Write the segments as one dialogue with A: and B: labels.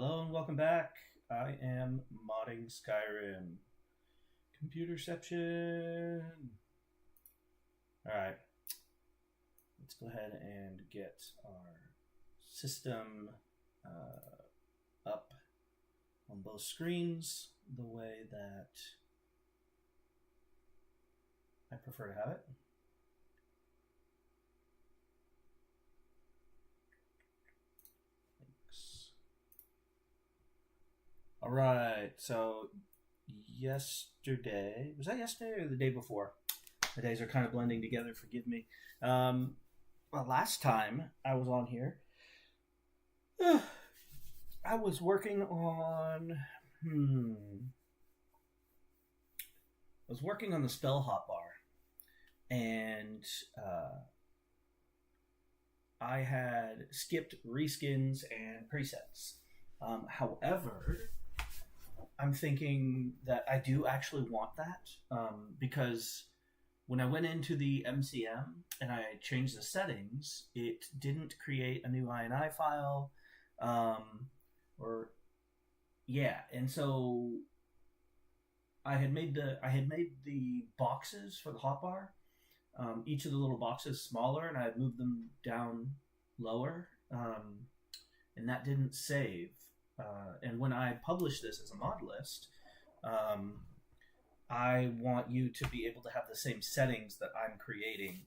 A: Hello and welcome back. I am modding Skyrim. Computerception. Alright, let's go ahead and get our system up on both screens the way that I prefer to have it. All right, so yesterday, was that yesterday or the day before? The days are kind of blending together, forgive me. Well, last time I was on here, I was working on, I was working on the spell hotbar, and I had skipped reskins and presets. However, I'm thinking that I do actually want that because when I went into the MCM and I changed the settings, it didn't create a new INI file, or yeah, and so I had made the boxes for the hotbar, each of the little boxes smaller, and I had moved them down lower, and that didn't save. And when I publish this as a mod list, I want you to be able to have the same settings that I'm creating,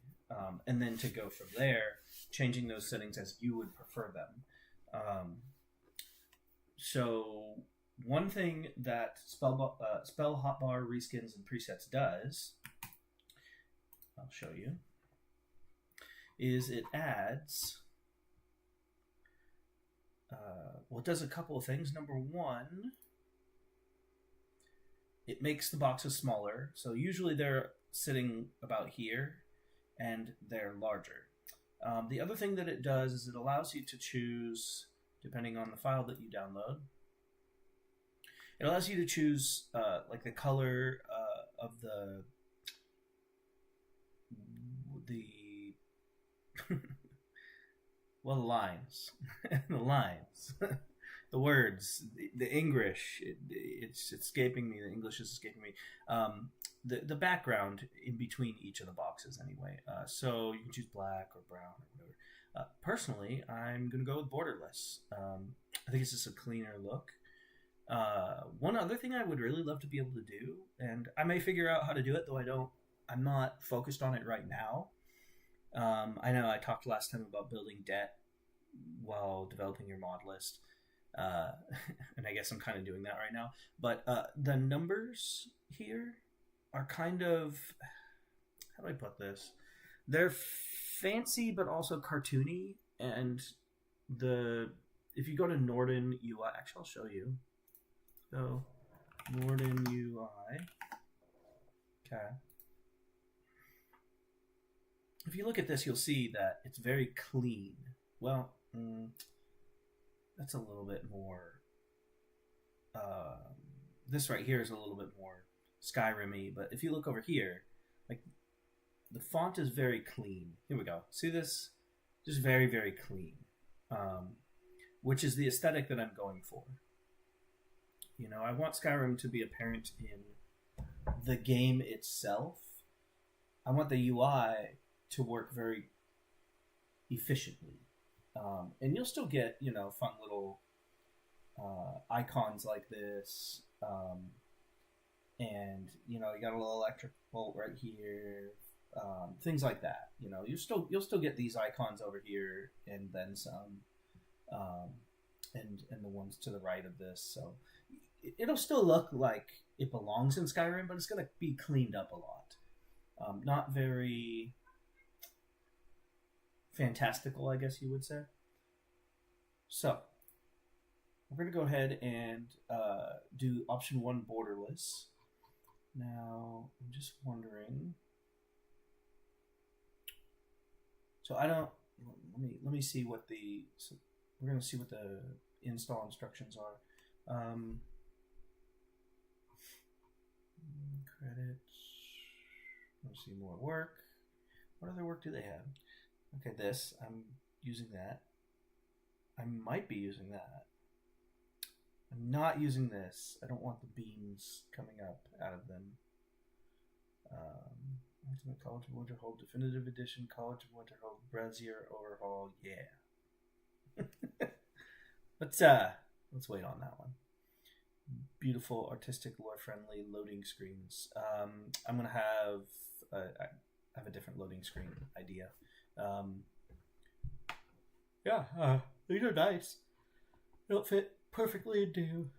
A: and then to go from there, changing those settings as you would prefer them. So one thing that spell hotbar reskins and presets does, I'll show you, is it adds. Well, it does a couple of things. Number one, it makes the boxes smaller. So usually they're sitting about here, and they're larger. The other thing that it does is it allows you to choose, depending on the file that you download, it allows you to choose like the color of the well, the lines, the lines, the words, the English. It's escaping me. The English is escaping me. The background in between each of the boxes, anyway. So you can choose black or brown or whatever. Personally, I'm gonna go with borderless. I think it's just a cleaner look. One other thing I would really love to be able to do, and I may figure out how to do it, though I'm not focused on it right now. I know I talked last time about building debt while developing your mod list, and I guess I'm kind of doing that right now. But the numbers here are kind of, how do I put this? They're fancy but also cartoony, and if you go to Norden UI, actually I'll show you. So Norden UI, okay. If you look at this, you'll see that it's very clean. Well, that's a little bit more. This right here is a little bit more Skyrim-y, but if you look over here, like the font is very clean. Here we go. See this? Just very, very clean, which is the aesthetic that I'm going for. You know, I want Skyrim to be apparent in the game itself. I want the UI to work very efficiently, and you'll still get, you know, fun little icons like this, and you know, you got a little electric bolt right here, things like that. You know, you'll still get these icons over here, and then some, and the ones to the right of this. So it'll still look like it belongs in Skyrim, but it's going to be cleaned up a lot. Not very fantastical, I guess you would say. So we're going to go ahead and do option 1, borderless. Now I'm just wondering. So I don't. Let me see what the. So we're going to see what the install instructions are. Credits. Let's see more work. What other work do they have? Okay, this. I'm using that. I might be using that. I'm not using this. I don't want the beams coming up out of them. Ultimate College of Winterhold Definitive Edition, College of Winterhold Brazier Overhaul. Yeah. Let's wait on that one. Beautiful, artistic, lore-friendly loading screens. I'm gonna have I have a different loading screen idea. These are nice. They don't fit perfectly into.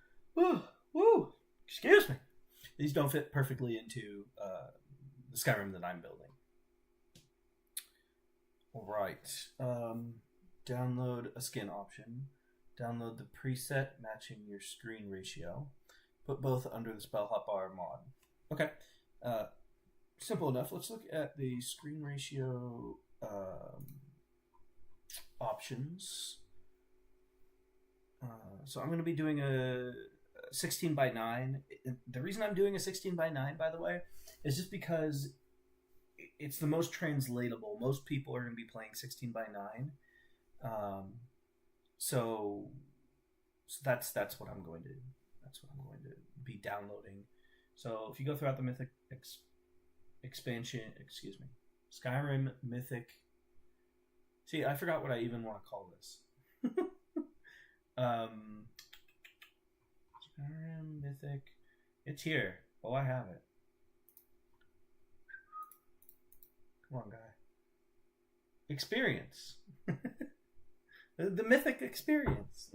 A: Excuse me. These don't fit perfectly into the Skyrim that I'm building. All right. Download a skin option. Download the preset matching your screen ratio. Put both under the spell hotbar mod. Okay. Simple enough. Let's look at the screen ratio options. So I'm going to be doing a 16 by 9. The reason I'm doing a 16 by 9, by the way, is just because it's the most translatable. Most people are going to be playing 16 by 9. So that's what I'm going to be downloading. So if you go throughout the Mythic expansion, Skyrim Mythic. See, I forgot what I even want to call this. Skyrim Mythic. It's here. Oh, I have it. Come on, guy. Experience. The Mythic Experience.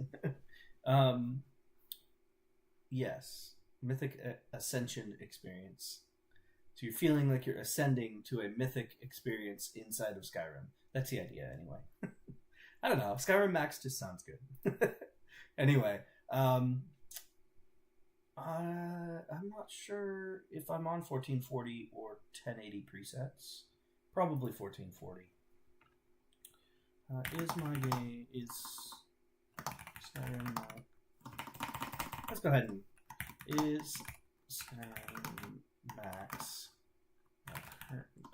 A: Yes. Mythic Ascension Experience. So you're feeling like you're ascending to a mythic experience inside of Skyrim. That's the idea, anyway. I don't know. Skyrim Max just sounds good. Anyway, I'm not sure if I'm on 1440 or 1080 presets. Probably 1440. Is Skyrim let's go ahead and is Skyrim Max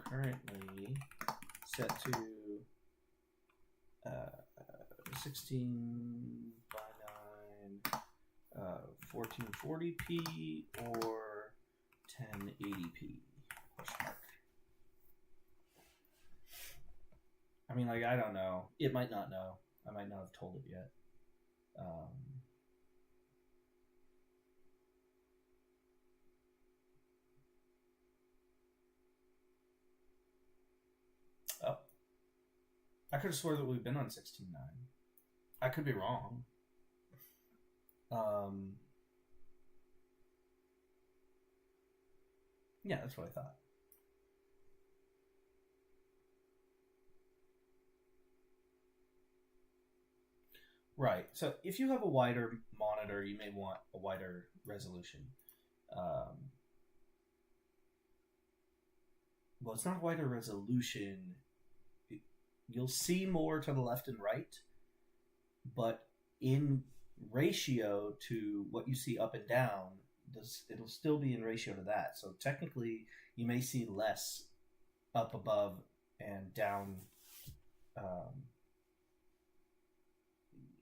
A: currently set to 16 by 9 1440p or 1080p? Question mark. I mean, like, I don't know. It might not know. I might not have told it yet. Oh. I could have swore that we've been on 16.9. I could be wrong. Yeah, that's what I thought. Right. So if you have a wider monitor, you may want a wider resolution. Well, it's not wider resolution. You'll see more to the left and right, but in ratio to what you see up and down, it'll still be in ratio to that. So technically, you may see less up above and down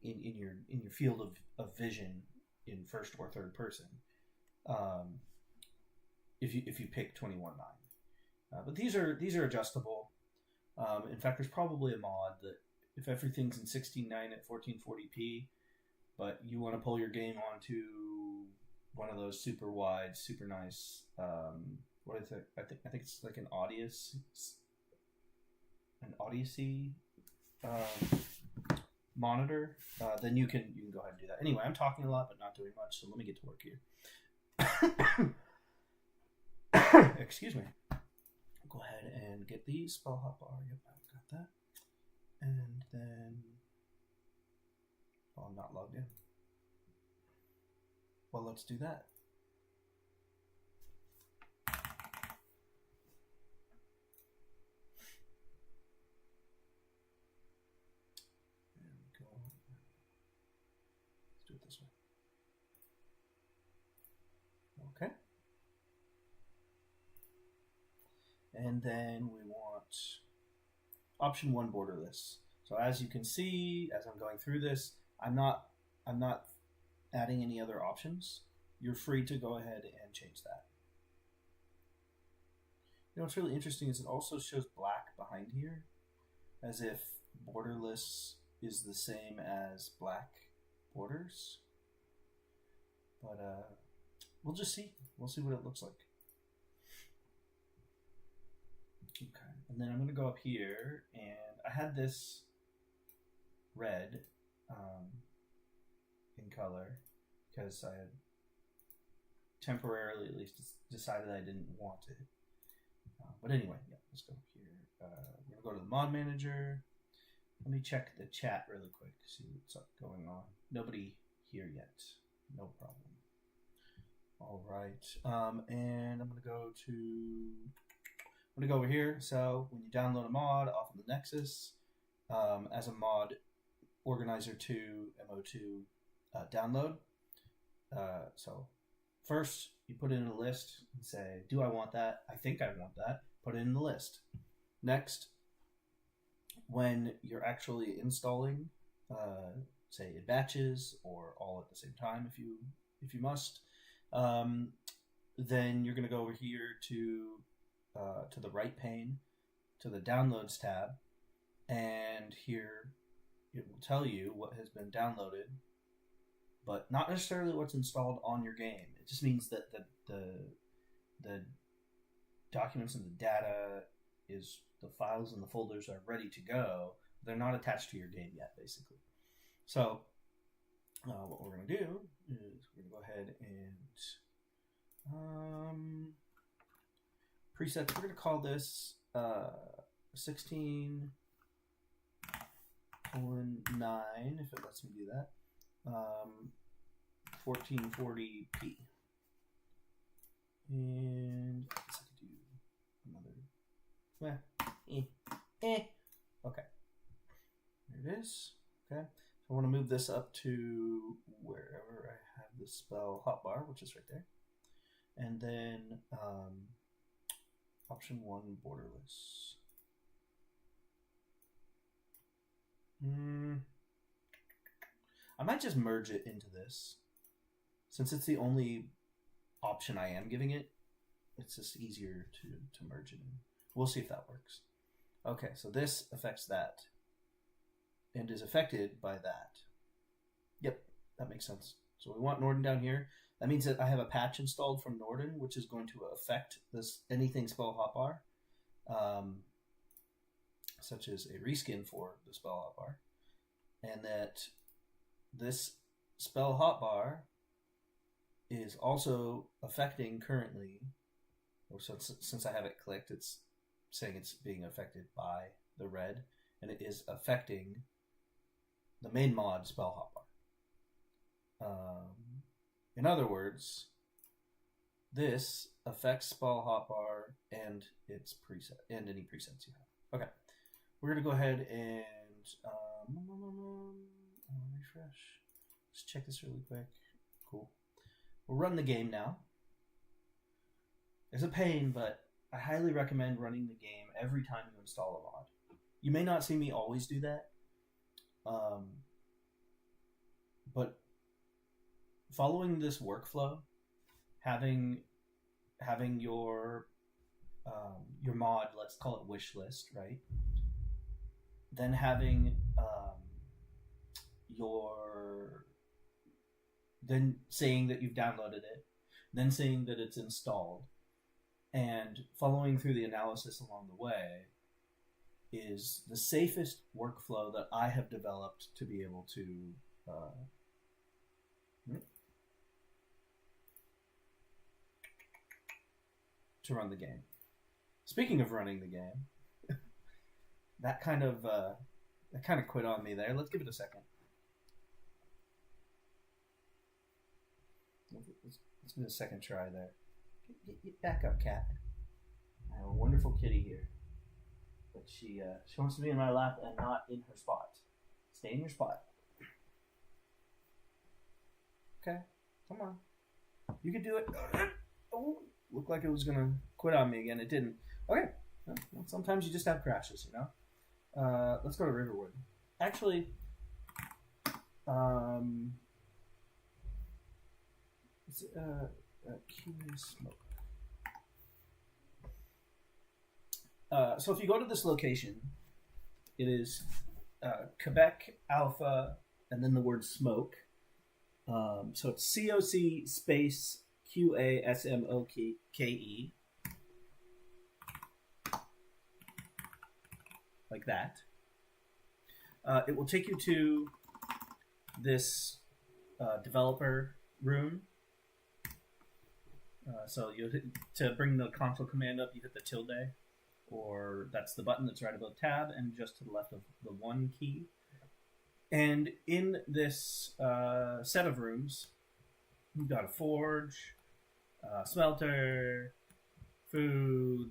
A: in your field of vision in first or third person, if you pick 21.9. But these are adjustable. In fact, there's probably a mod that if everything's in 16.9 at 1440p, but you want to pull your game onto one of those super wide, super nice, what is it? I think it's like an Odyssey monitor. Then you can go ahead and do that. Anyway, I'm talking a lot but not doing much, so let me get to work here. Excuse me. Go ahead and get the spell hotbar. Yep, I've got that. And then, I'm not logged in. Well, let's do that. There we go. Let's do it this way. Okay. And then we want option 1 borderless. So as you can see, as I'm going through this, I'm not adding any other options, you're free to go ahead and change that. You know what's really interesting is it also shows black behind here, as if borderless is the same as black borders. But we'll just see. We'll see what it looks like. Okay, and then I'm going to go up here, and I had this red in color because I had temporarily at least decided I didn't want it. But anyway, yeah, let's go here. We're going to go to the mod manager. Let me check the chat really quick, see what's up going on. Nobody here yet. No problem. All right. And I'm going to go over here. So when you download a mod off of the Nexus, as a mod organizer 2, MO2 download. So first, you put it in a list and say, do I want that? I think I want that. Put it in the list. Next, when you're actually installing, say in batches or all at the same time if you must, then you're going to go over here to the right pane, to the Downloads tab, and here it will tell you what has been downloaded, but not necessarily what's installed on your game. It just means that the documents and the data the files and the folders are ready to go. They're not attached to your game yet, basically. So what we're going to do is we're going to go ahead and presets. We're going to call this 16:9 if it lets me do that. 1440p. And let's do another. Okay. There it is. Okay. So I want to move this up to wherever I have the spell hotbar, which is right there. And then option 1, borderless. I might just merge it into this. Since it's the only option I am giving it, it's just easier to merge it in. We'll see if that works. Okay, so this affects that and is affected by that. Yep, that makes sense. So we want Norden down here. That means that I have a patch installed from Norden, which is going to affect this anything spell hotbar, such as a reskin for the spell hotbar, and that this spell hotbar is also affecting currently, or since I have it clicked, it's saying it's being affected by the red, and it is affecting the main mod spell hotbar. In other words, this affects spell hotbar and its preset and any presets you have. Okay, we're gonna go ahead and refresh. Let's check this really quick. Cool. We'll run the game now. It's a pain, but I highly recommend running the game every time you install a mod. You may not see me always do that, but following this workflow, having your mod, let's call it wish list, right? Then having then saying that you've downloaded it, then saying that it's installed, and following through the analysis along the way is the safest workflow that I have developed to be able to run the game. Speaking of running the game, that kind of quit on me there. Let's give it a second. Let's give it a second try there. Get back up, cat. I have a wonderful kitty here, but she wants to be in my lap and not in her spot. Stay in your spot. Okay, come on. You can do it. Oh, looked like it was gonna quit on me again. It didn't. Okay. Well, sometimes you just have crashes, you know. Let's go to Riverwood. Actually, Is it QA smoke? So if you go to this location, it is Quebec Alpha and then the word smoke. So it's COC space QASMOKE, like that. It will take you to this developer room. So to bring the console command up, you hit the tilde, or that's the button that's right above tab and just to the left of the 1 key. And in this set of rooms, you've got a forge, smelter, food,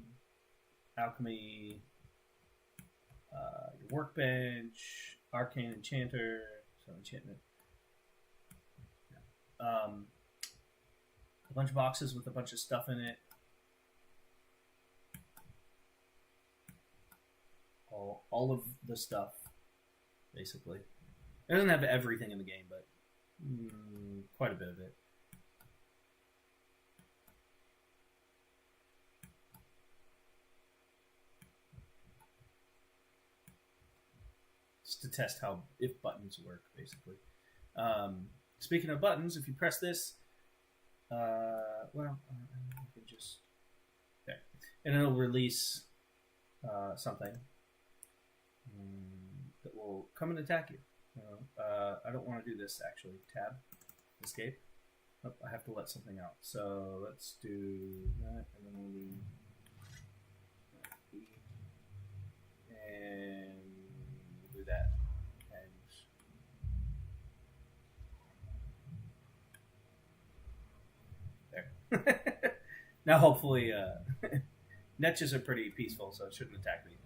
A: alchemy, your workbench, arcane enchanter, so enchantment. A bunch of boxes with a bunch of stuff in it. All of the stuff, basically. It doesn't have everything in the game, but quite a bit of it. Just to test if buttons work, basically. Speaking of buttons, if you press this, you can just there, and it'll release something that will come and attack you. I don't want to do this actually. Tab, escape. Oh, I have to let something out. So let's do that, and then we'll do and we'll do that. And there. Now, hopefully, Netches are pretty peaceful, so it shouldn't attack me.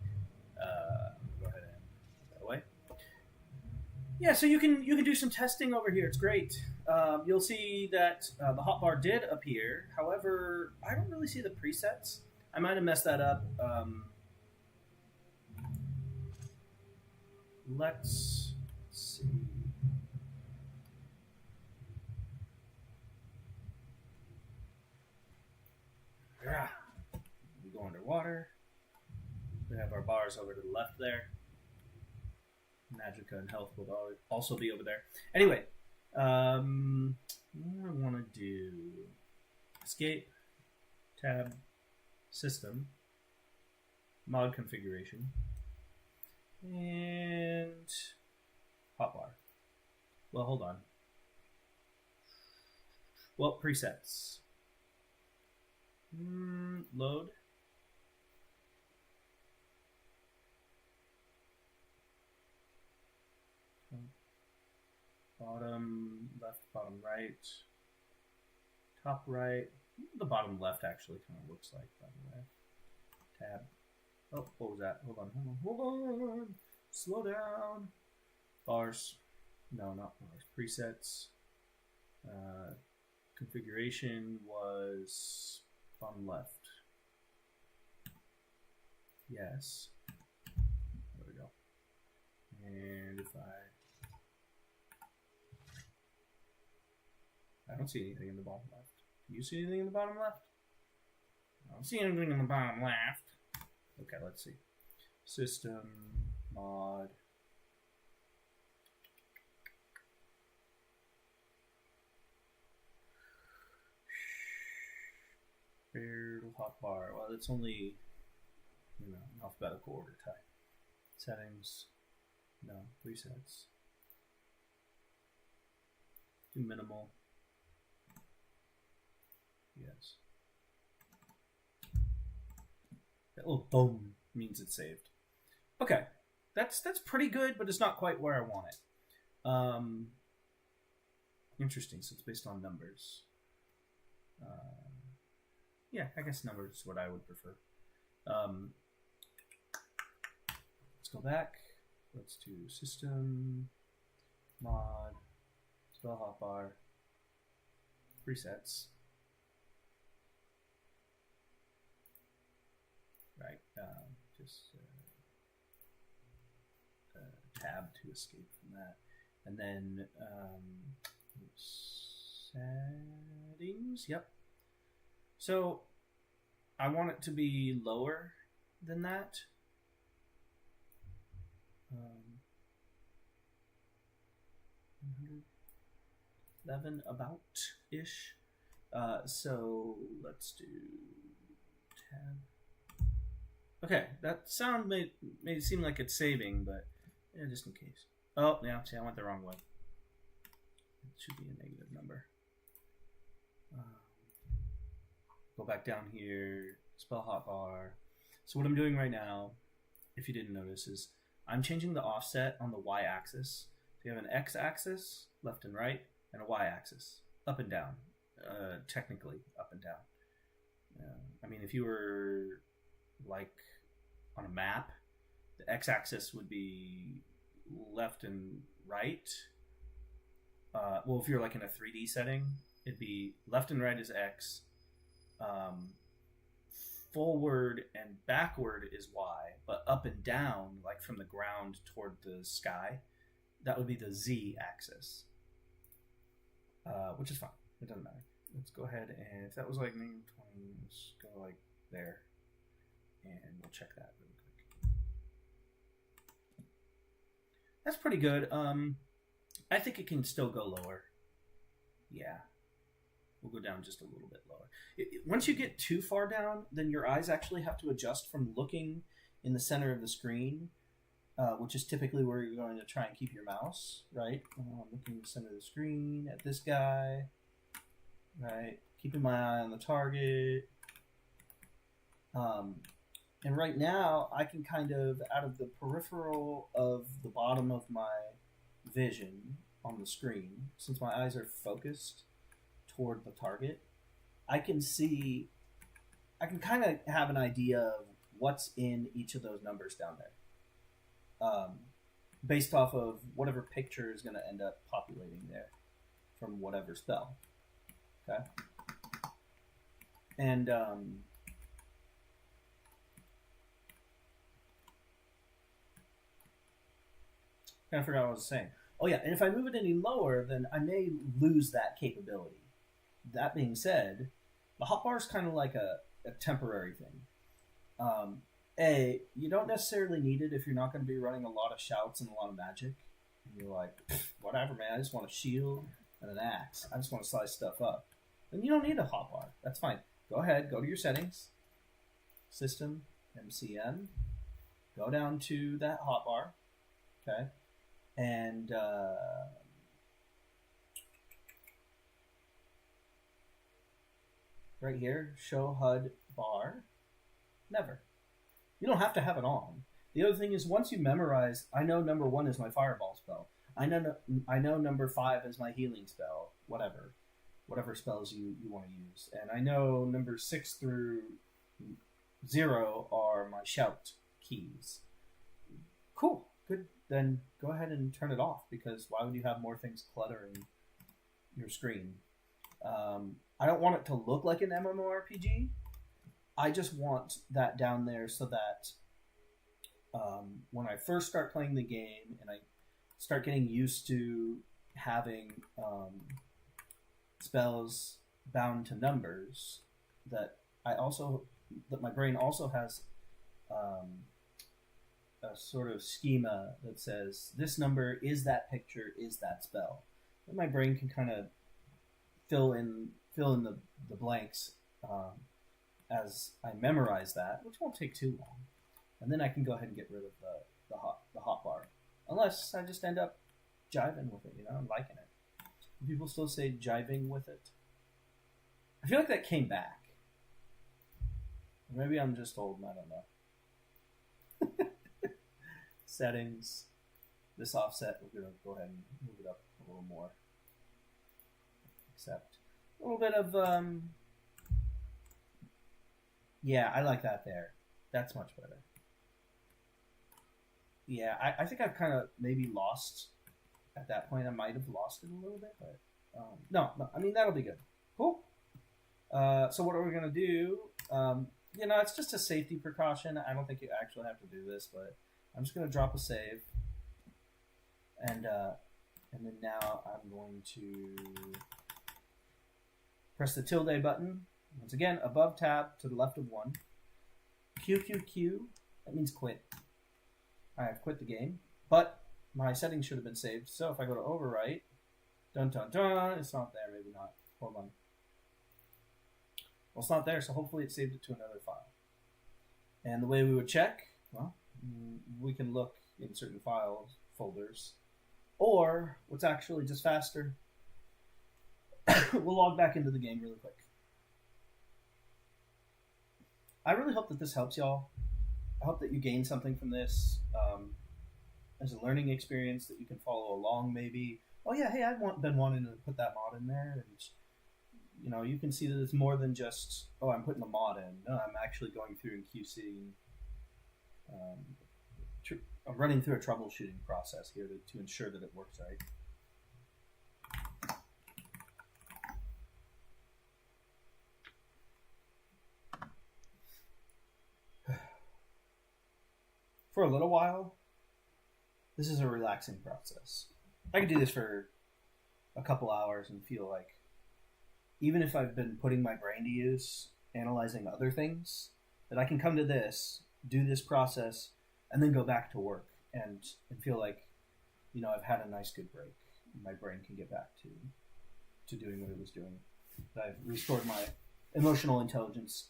A: Go ahead and put that away. Yeah, so you can do some testing over here. It's great. You'll see that the hotbar did appear. However, I don't really see the presets. I might have messed that up. Let's see. Yeah. We go underwater. We have our bars over to the left there. Magicka and health will also be over there. Anyway, what I want to do: escape, tab, system, mod configuration, and hotbar. Well, hold on. Well, presets. Load. Bottom left, bottom right, top right. The bottom left actually kind of looks like bottom left. Tab. Oh, what was that? Hold on. Slow down. Bars. No, not bars. Presets. Configuration was bottom left. Yes. There we go. And if I don't see anything in the bottom left. Do you see anything in the bottom left? I don't see anything in the bottom left. Okay, let's see. System, mod. Paired hotbar. Well, it's only, alphabetical order type. Settings. No. Presets. Do minimal. Yes. That little boom means it's saved. Okay. That's pretty good, but it's not quite where I want it. Interesting. So it's based on numbers. Yeah, I guess numbers is what I would prefer. Let's go back. Let's do system, mod, spell hotbar, presets. Right. Just tab to escape from that, and then Settings, yep. So I want it to be lower than that. 111 about-ish. So let's do tab. Okay, that sound made it seem like it's saving, but yeah, just in case. Oh, yeah, see, I went the wrong way. It should be a negative number. Go back down here, spell hotbar. So what I'm doing right now, if you didn't notice, is I'm changing the offset on the y-axis. So you have an x-axis, left and right, and a y-axis, up and down. Technically, up and down. I mean, if you were like on a map, the x-axis would be left and right. Well, if you're like in a 3D setting, it'd be left and right is x. Forward and backward is y, but up and down, like from the ground toward the sky, that would be the z-axis, which is fine. It doesn't matter. Let's go ahead and if that was like -20, let's go like there, and we'll check that really quick. That's pretty good. I think it can still go lower. Yeah. We'll go down just a little bit lower. Once you get too far down, then your eyes actually have to adjust from looking in the center of the screen, which is typically where you're going to try and keep your mouse, right? Looking in the center of the screen at this guy, right? Keeping my eye on the target. And right now, I can kind of, out of the peripheral of the bottom of my vision on the screen, since my eyes are focused toward the target, I can kind of have an idea of what's in each of those numbers down there, based off of whatever picture is going to end up populating there from whatever spell. Okay, and kind of forgot what I was saying. Oh yeah, and if I move it any lower, then I may lose that capability. That being said, the hotbar is kind of like a temporary thing. You don't necessarily need it if you're not going to be running a lot of shouts and a lot of magic. And you're like, whatever, man, I just want a shield and an axe. I just want to slice stuff up. Then you don't need a hotbar. That's fine. Go ahead, go to your settings, System, MCM, go down to that hotbar, okay, and right here, show HUD bar. Never. You don't have to have it on. The other thing is, once you memorize, I know number 1 is my fireball spell. I know number 5 is my healing spell. Whatever spells you want to use. And I know number 6 through 0 are my shout keys. Cool. Good. Then go ahead and turn it off, because why would you have more things cluttering your screen? I don't want it to look like an MMORPG. I just want that down there so that when I first start playing the game and I start getting used to having spells bound to numbers, that my brain also has a sort of schema that says this number is that picture, is that spell. And my brain can kind of fill in the blanks as I memorize that, which won't take too long. And then I can go ahead and get rid of the hotbar. Unless I just end up jiving with it, I'm liking it. Do people still say jiving with it? I feel like that came back. Or maybe I'm just old and I don't know. Settings. This offset, we're going to go ahead and move it up a little more. Except a little bit of, yeah, I like that there. That's much better. Yeah, I think I've kind of maybe lost, at that point I might have lost it a little bit, but no, I mean, that'll be good. Cool. So what are we going to do? It's just a safety precaution. I don't think you actually have to do this, but I'm just going to drop a save. And then now I'm going to Press the tilde button. Once again, above tab to the left of 1. QQQ, that means quit. I've quit the game, but my settings should have been saved. So if I go to overwrite, dun dun dun, it's not there, maybe not. Hold on. Well, it's not there, so hopefully it saved it to another file. And the way we would check, well, we can look in certain files, folders, or what's actually just faster, we'll log back into the game really quick. I really hope that this helps y'all. I hope that you gain something from this as a learning experience that you can follow along maybe. Oh yeah, hey, I've been wanting to put that mod in there, and you know, you can see that it's more than just, oh, I'm putting the mod in. No, I'm actually going through and QCing. I'm running through a troubleshooting process here to ensure that it works right. For a little while, this is a relaxing process. I could do this for a couple hours and feel like, even if I've been putting my brain to use, analyzing other things, that I can come to this, do this process, and then go back to work and feel like, you know, I've had a nice good break. My brain can get back to doing what it was doing. I've restored my emotional intelligence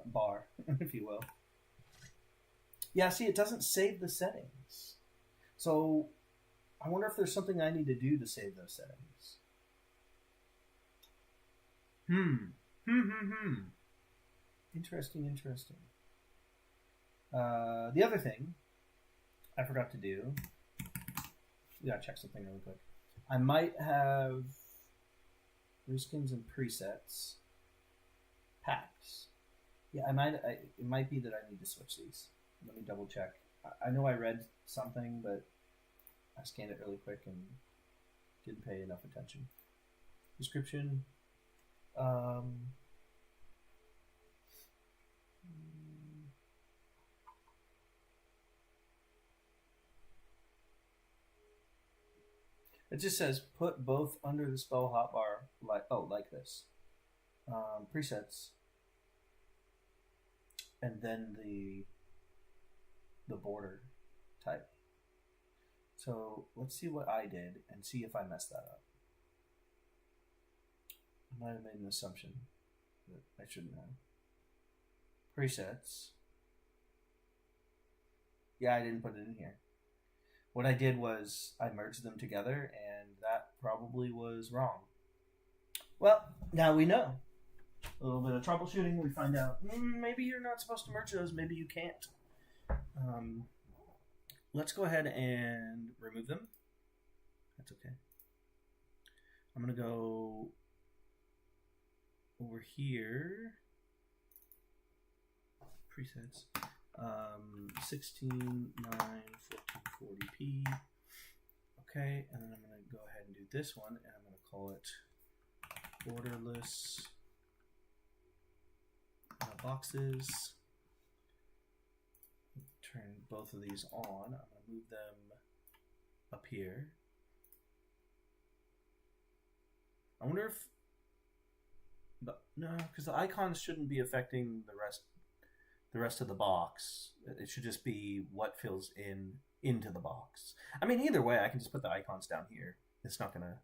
A: bar, if you will. Yeah, see, it doesn't save the settings. So I wonder if there's something I need to do to save those settings. Interesting. The other thing I forgot to do, we gotta check something really quick. I might have reskins and presets packs. Yeah, it might be that I need to switch these. Let me double check. I know I read something, but I scanned it really quick and didn't pay enough attention. Description. It just says put both under the spell hotbar like this. Presets. And then the border type. So let's see what I did and see if I messed that up. I might have made an assumption that I shouldn't have. Presets. Yeah, I didn't put it in here. What I did was I merged them together, and that probably was wrong. Well, now we know. A little bit of troubleshooting, we find out maybe you're not supposed to merge those, maybe you can't. Let's go ahead and remove them. That's okay. I'm going to go over here. Presets. 16, 9, 1440p. Okay, and then I'm going to go ahead and do this one, and I'm going to call it borderless boxes. Turn both of these on. I'm going to move them up here. I wonder if no, because the icons shouldn't be affecting the rest of the box. It should just be what fills into the box. I mean, either way, I can just put the icons down here. It's not gonna.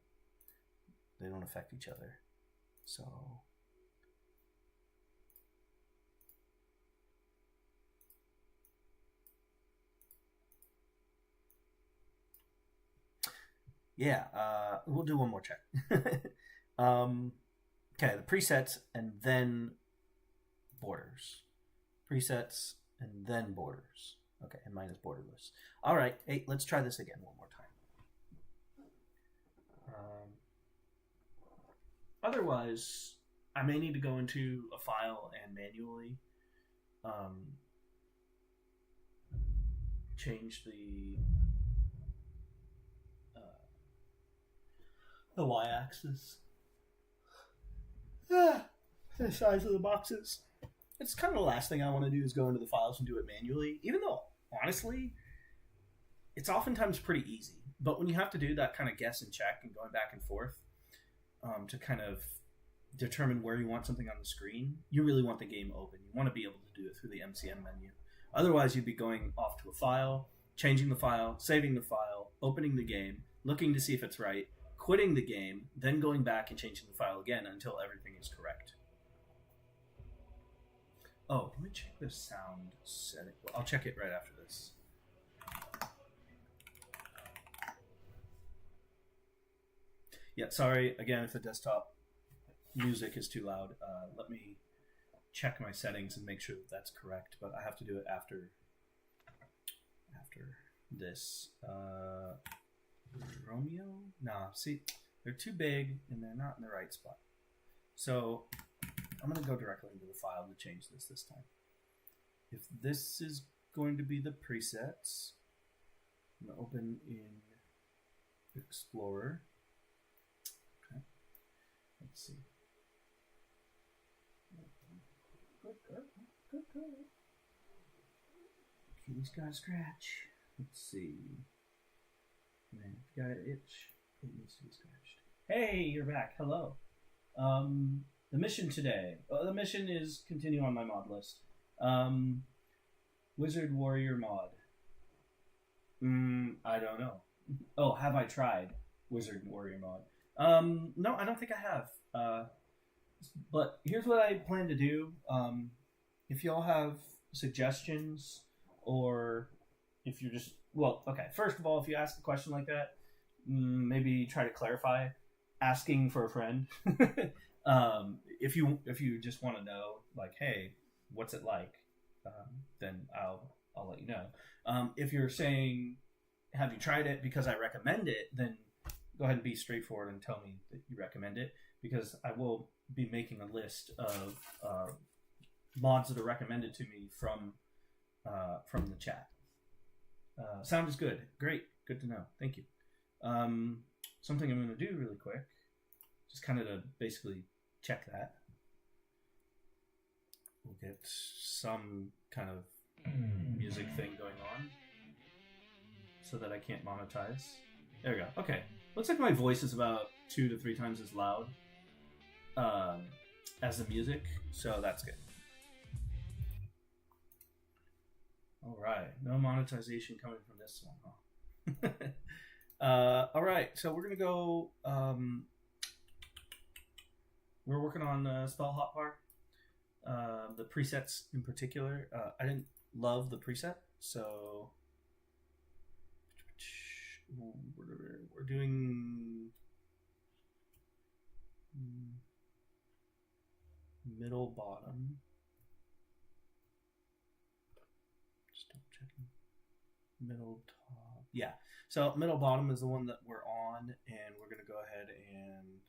A: They don't affect each other. So. Yeah, we'll do one more check. Okay, the presets and then borders. Presets and then borders. Okay, and mine is borderless. All right, hey, let's try this again one more time. Otherwise, I may need to go into a file and manually change the y-axis. The size of the boxes. It's kind of the last thing I want to do is go into the files and do it manually, even though, honestly, it's oftentimes pretty easy. But when you have to do that kind of guess and check and going back and forth to kind of determine where you want something on the screen, you really want the game open. You want to be able to do it through the MCM menu. Otherwise, you'd be going off to a file, changing the file, saving the file, opening the game, looking to see if it's right, quitting the game, then going back and changing the file again until everything is correct. Oh, let me check the sound setting. Well, I'll check it right after this. Yeah, sorry, again, if the desktop music is too loud. Let me check my settings and make sure that that's correct, but I have to do it after this. Romeo? Nah, see, they're too big and they're not in the right spot. So I'm going to go directly into the file to change this time. If this is going to be the presets, I'm going to open in Explorer. Okay, let's see. Good girl. Kitty's got a scratch. Let's see. Man, if you got an itch, it needs to be scratched. Hey, you're back. Hello. The mission today. The mission is continue on my mod list. Wizard Warrior mod. I don't know. Oh, have I tried Wizard Warrior mod? No, I don't think I have. But here's what I plan to do. If y'all have suggestions, or if you're just first of all, if you ask a question like that, maybe try to clarify. Asking for a friend. If you just want to know, like, hey, what's it like? Then I'll let you know. If you're saying, have you tried it because I recommend it, then go ahead and be straightforward and tell me that you recommend it, because I will be making a list of mods that are recommended to me from the chat. Sound is good. Great. Good to know. Thank you. Something I'm going to do really quick, just kind of to basically check that. We'll get some kind of music thing going on so that I can't monetize. There we go. Okay. Looks like my voice is about 2 to 3 times as loud as the music, so that's good. All right. No monetization coming from this one, huh? All right. So we're going to go... we're working on spell hotbar. The presets in particular. I didn't love the preset, so we're doing middle bottom. Just double checking. Middle top. Yeah. So middle bottom is the one that we're on, and we're gonna go ahead and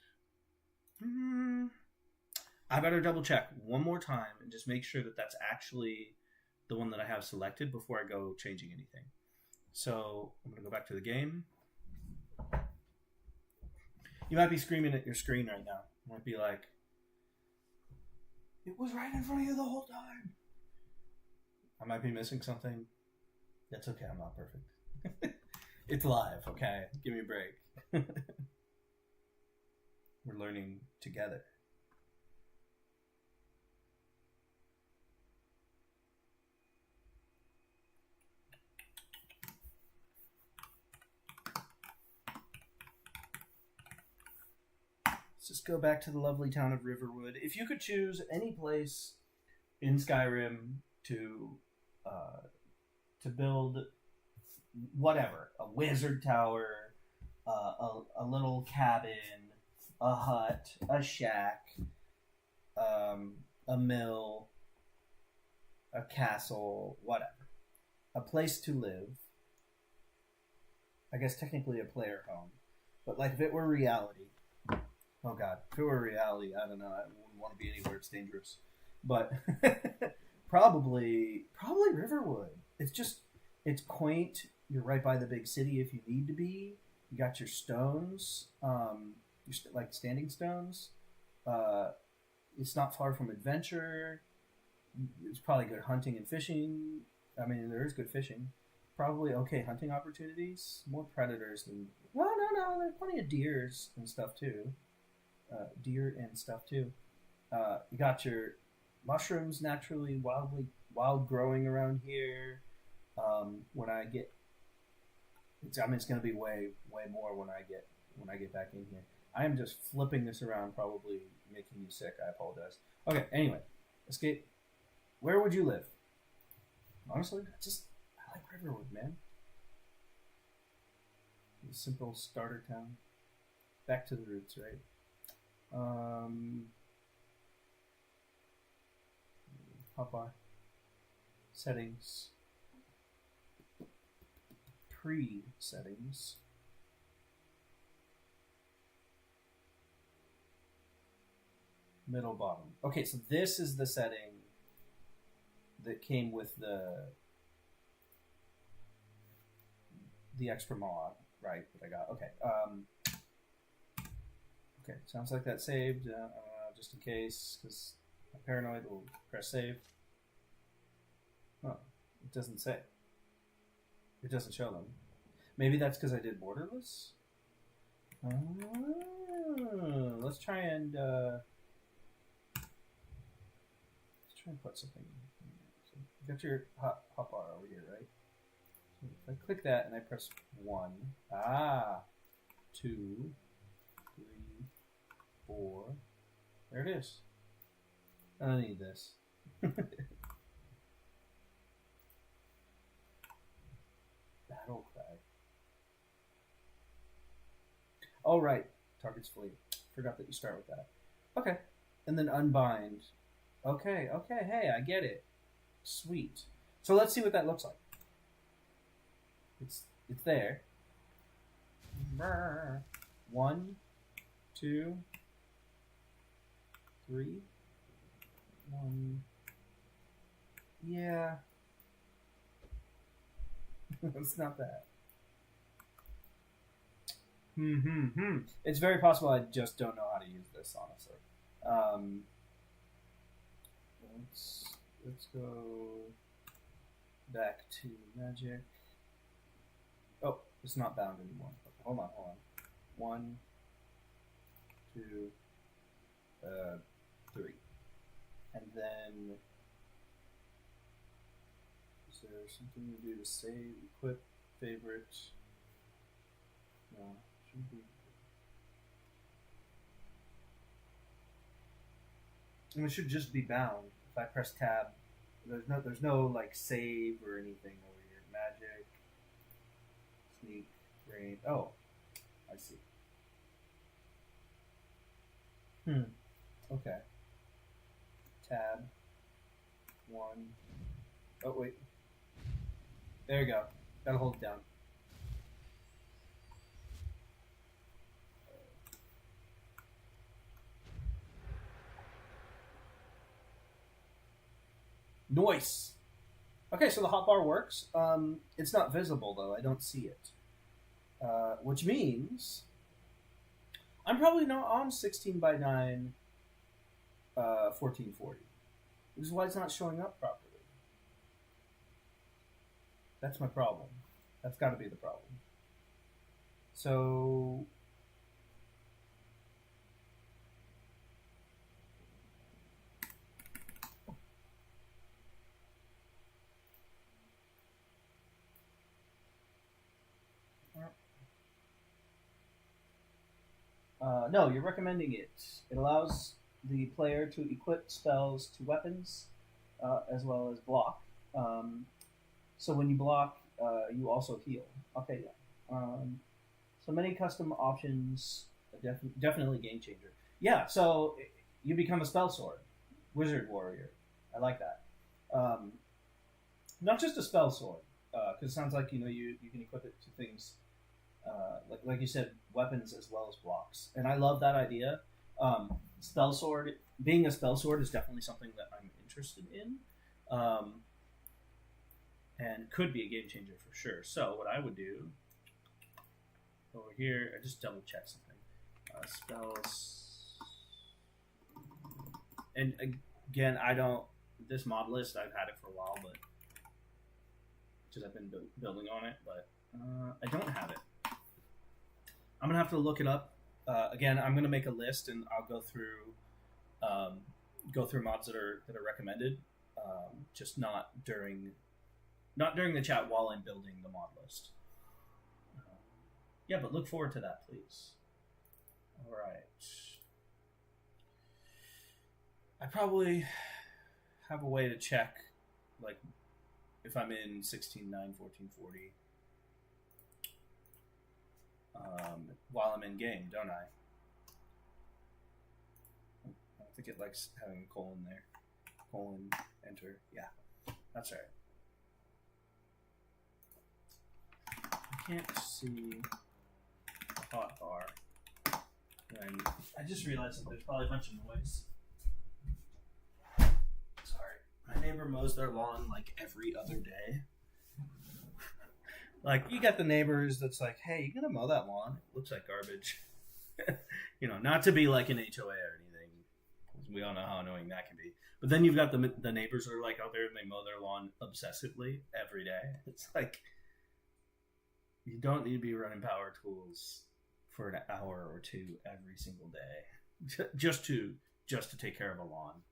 A: I better double check one more time and just make sure that that's actually the one that I have selected before I go changing anything. So I'm going to go back to the game. You might be screaming at your screen right now. You might be like, it was right in front of you the whole time. I might be missing something. That's okay. I'm not perfect. It's live. Okay. Give me a break. We're learning together. Let's just go back to the lovely town of Riverwood. If you could choose any place in Skyrim to build whatever, a wizard tower, a little cabin, a hut, a shack, a mill, a castle, whatever, a place to live. I guess technically a player home, but like if it were reality. Oh God, if it were reality, I don't know. I wouldn't want to be anywhere it's dangerous. But probably Riverwood. It's quaint. You're right by the big city if you need to be. You got your stones, like standing stones. It's not far from adventure. It's probably good hunting and fishing. I mean, there is good fishing. Probably okay hunting opportunities. More predators than... Well, no. There are plenty of deers and stuff too. deer and stuff too. You got your mushrooms naturally wild growing around here. When I get, I mean, it's going to be way more when I get back in here. I am just flipping this around, probably making you sick. I apologize. Okay, anyway, escape. Where would you live? Honestly, I like Riverwood, man. A simple starter town. Back to the roots, right? Hotbar. Settings. Pre-settings. Middle bottom. Okay, so this is the setting that came with the extra mod, right? That I got. Okay. Okay. Sounds like that saved. Just in case, because I'm paranoid. We'll press save. Oh, it doesn't say. It doesn't show them. Maybe that's because I did borderless. Let's try and put something. So you got your hotbar over here, right? So if I click that and I press 1, 2, 3, 4, there it is. I don't need this. Battle cry. Oh right, target's fleet. Forgot that you start with that. Okay, and then unbind. Okay, hey, I get it. Sweet. So let's see what that looks like. It's there. 1, 2, 3. 1. Yeah. It's not that. It's very possible I just don't know how to use this, honestly. Let's go back to magic. Oh, it's not bound anymore. Okay, hold on. 1, 2, 3. And then is there something to do to save, equip, favorite? No, shouldn't be. And it should just be bound. If I press tab, there's no like save or anything over here. Magic, sneak, rain. Oh, I see. Okay. Tab. 1. Oh wait. There you go. Gotta hold it down. Nice. Okay, so the hotbar works. It's not visible though. I don't see it, which means I'm probably not on 16 by 9, 1440. This is why it's not showing up properly. That's my problem. That's got to be the problem. So no, you're recommending it. It allows the player to equip spells to weapons as well as block. So when you block, you also heal. Okay, yeah. So many custom options, definitely game changer. Yeah, so you become a spell sword, wizard warrior. I like that. Not just a spell sword, because it sounds like you can equip it to things like you said, weapons as well as blocks, and I love that idea. Spell sword, being a spell sword is definitely something that I'm interested in. And could be a game changer for sure. So what I would do over here, I just double check something. Spells, and again, this mod list, I've had it for a while, but because I've been building on it, but I don't have it. I'm gonna have to look it up Again, I'm going to make a list and I'll go through mods that are recommended. Just not during the chat while I'm building the mod list. Yeah, but look forward to that, please. All right. I probably have a way to check, like, if I'm in 16.9, 1440, while I'm in game, don't I? I don't think it likes having a colon there. Colon, enter. Yeah, that's right. I can't see the hotbar. And I just realized that there's probably a bunch of noise. Sorry. My neighbor mows their lawn like every other day. Like, you got the neighbors that's like, hey, you gonna mow that lawn? It looks like garbage. You know, not to be like an HOA or anything. We all know how annoying that can be. But then you've got the neighbors that are like out there and they mow their lawn obsessively every day. It's like, you don't need to be running power tools for an hour or two every single day just to take care of a lawn.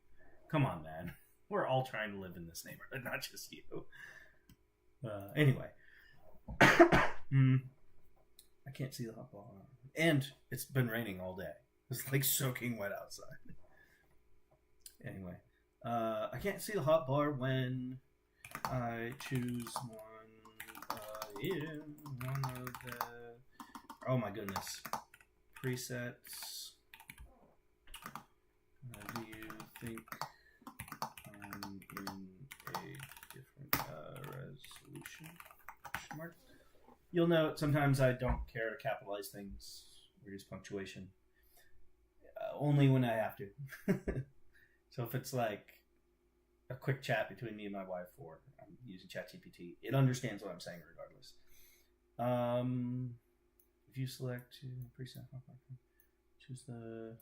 A: Come on, man. We're all trying to live in this neighborhood, not just you. Anyway. I can't see the hot bar. And it's been raining all day. It's like soaking wet outside. Anyway. I can't see the hot bar when I choose one of the... Oh my goodness. Presets. Do you think I'm in a different resolution? Mark? You'll note sometimes I don't care to capitalize things or use punctuation. Only when I have to. So if it's like a quick chat between me and my wife, or I'm using ChatGPT, it understands what I'm saying regardless. If you select preset, choose the...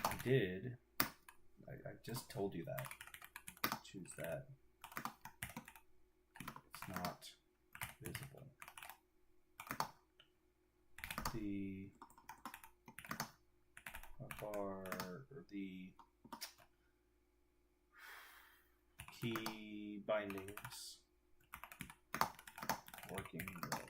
A: I did. I just told you that. Choose that. It's not visible. The bar, or the key bindings working well.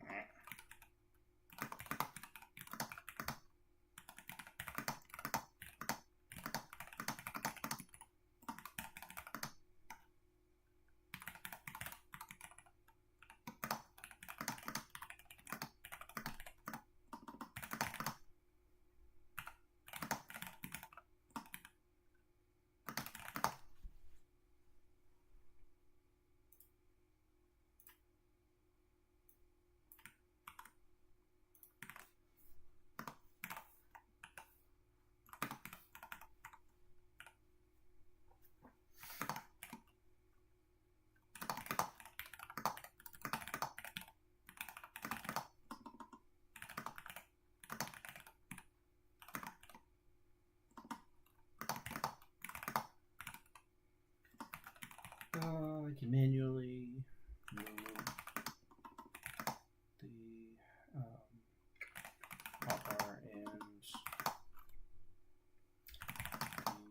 A: Right. I can manually move the hotbar and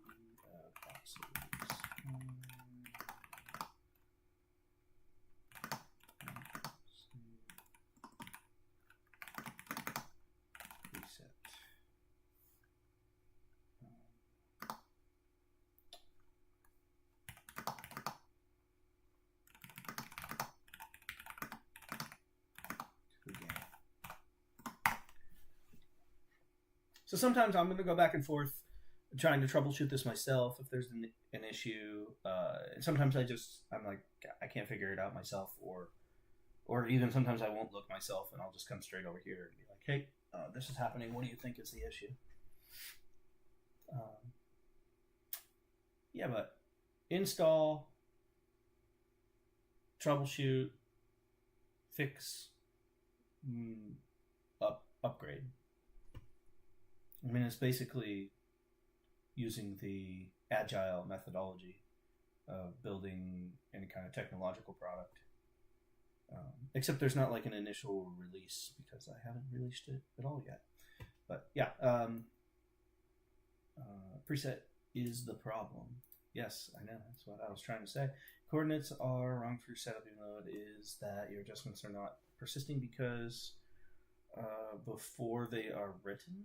A: the boxes. Reset. So sometimes I'm going to go back and forth trying to troubleshoot this myself if there's an issue. sometimes I'm like, I can't figure it out myself, or even sometimes I won't look myself, and I'll just come straight over here and be like, hey, this is happening. What do you think is the issue? Yeah, but install, troubleshoot, fix, upgrade. I mean, it's basically using the agile methodology of building any kind of technological product. Except there's not like an initial release because I haven't released it at all yet. But yeah, preset is the problem. Yes, I know. That's what I was trying to say. Coordinates are wrong for your setup, even though it is that your adjustments are not persisting because before they are written.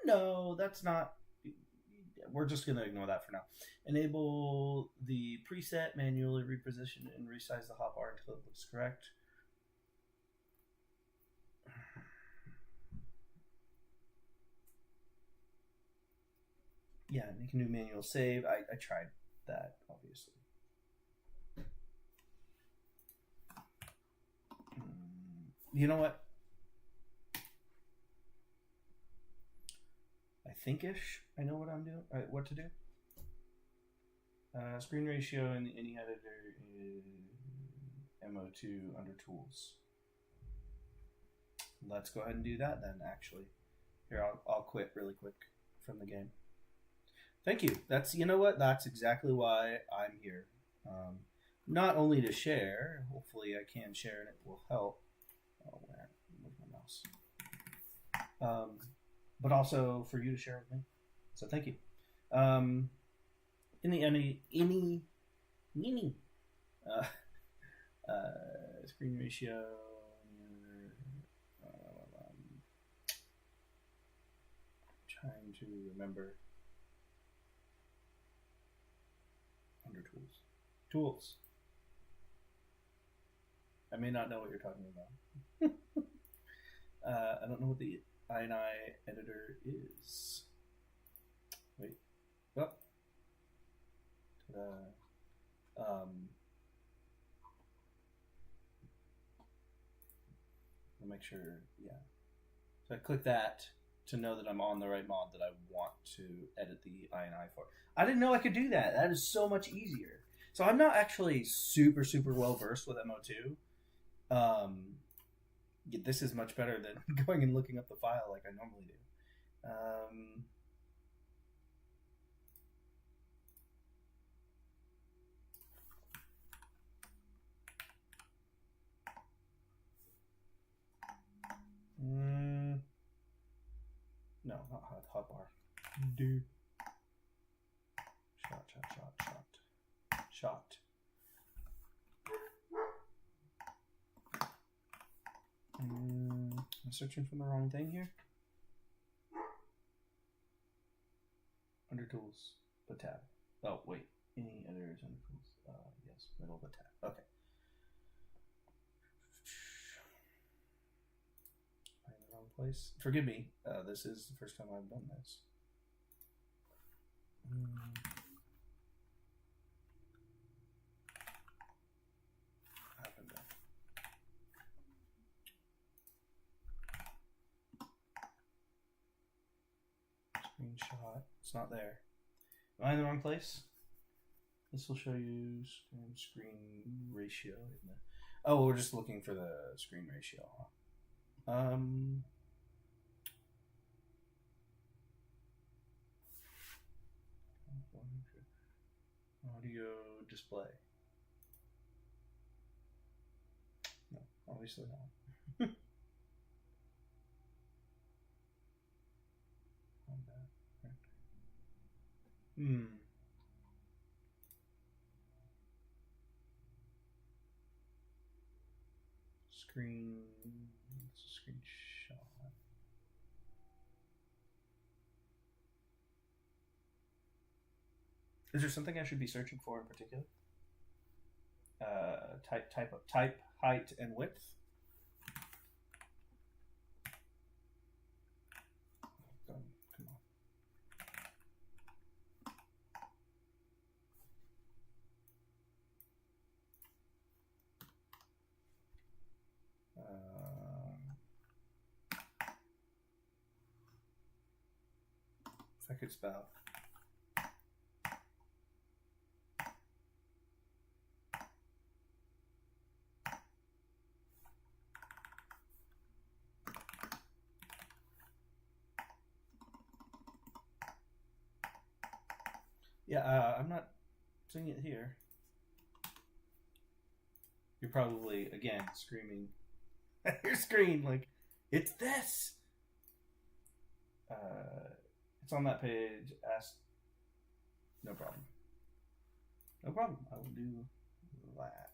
A: No, that's not. We're just going to ignore that for now. Enable the preset, manually reposition and resize the hotbar until it looks correct. Yeah, you can do manual save. I tried that, obviously. You know what? I think-ish I know what I'm doing. What to do. Screen ratio in any editor is MO2 under tools. Let's go ahead and do that then, actually. Here, I'll quit really quick from the game. Thank you. That's, you know what? That's exactly why I'm here. Not only to share, hopefully I can share and it will help. Oh, where's my mouse? But also for you to share with me. So thank you. In the any screen ratio. Trying to remember. Under tools. Tools. I may not know what you're talking about. I don't know what the INI editor is. Wait. Oh. I'll make sure, yeah. So I click that to know that I'm on the right mod that I want to edit the INI for. I didn't know I could do that. That is so much easier. So I'm not actually super well versed with MO2. This is much better than going and looking up the file like I normally do. No, not hotbar. Dude. Shot. I'm searching for the wrong thing here. Under tools, the tab. Oh, wait. Any editors under tools? Yes, middle of the tab. Okay. I'm in the wrong place. Forgive me. This is the first time I've done this. Screenshot. It's not there. Am I in the wrong place? This will show you screen ratio. Oh, we're just looking for the screen ratio. Audio display. No, obviously not. Screen. It's a screenshot. Is there something I should be searching for in particular? Type, height, and width. Come on. I could spell. Yeah, I'm not seeing it here. You're probably, again, screaming at your screen like, it's this! It's on that page. Ask. No problem. No problem. I will do that.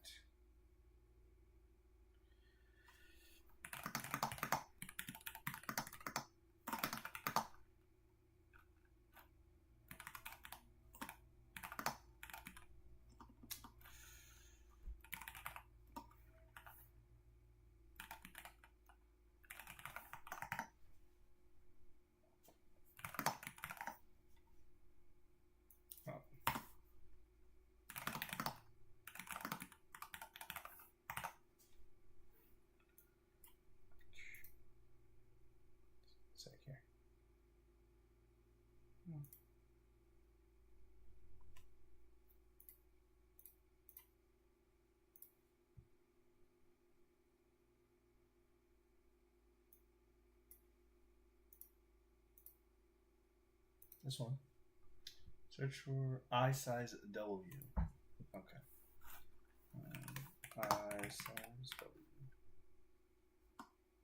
A: Sec here. This one. Search for I size W. Okay. I size W.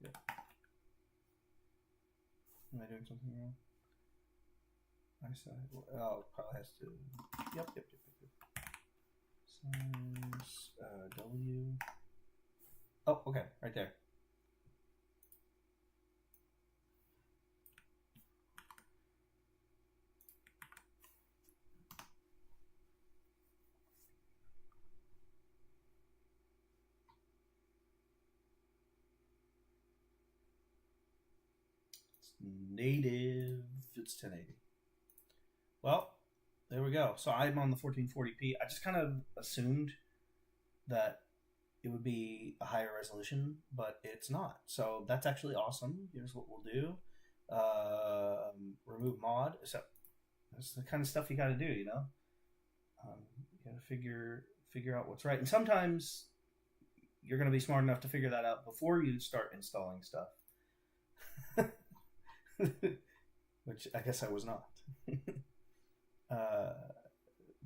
A: Yep. Am I doing something wrong? I size. Oh, it probably has to. Yep. Size W. Oh, okay, right there. Native, it's 1080. Well, there we go. So I'm on the 1440p. I just kind of assumed that it would be a higher resolution, but it's not. So that's actually awesome. Here's what we'll do. Remove mod. So that's the kind of stuff you got to do, you know? You got to figure out what's right. And sometimes you're going to be smart enough to figure that out before you start installing stuff. Which I guess I was not.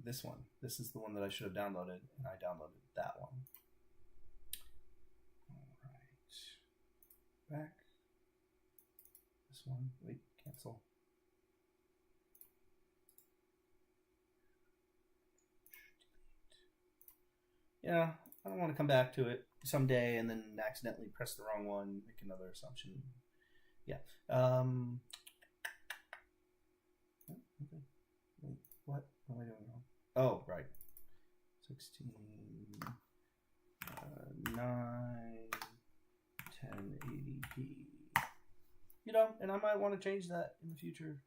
A: This one. This is the one that I should have downloaded, and I downloaded that one. Alright. Back. This one. Wait, cancel. Yeah, I don't want to come back to it someday and then accidentally press the wrong one, make another assumption. Yeah. Okay. Wait, what am I doing wrong? Oh, right. 16, 9, 1080p. You know, and I might want to change that in the future.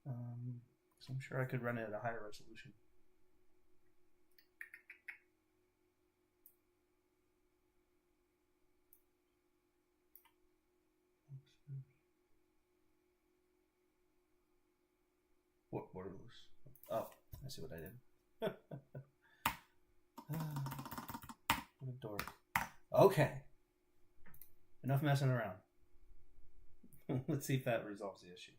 A: So I'm sure I could run it at a higher resolution. What are those? Oh, I see what I did. What a dork. Okay. Enough messing around. Let's see if that resolves the issue.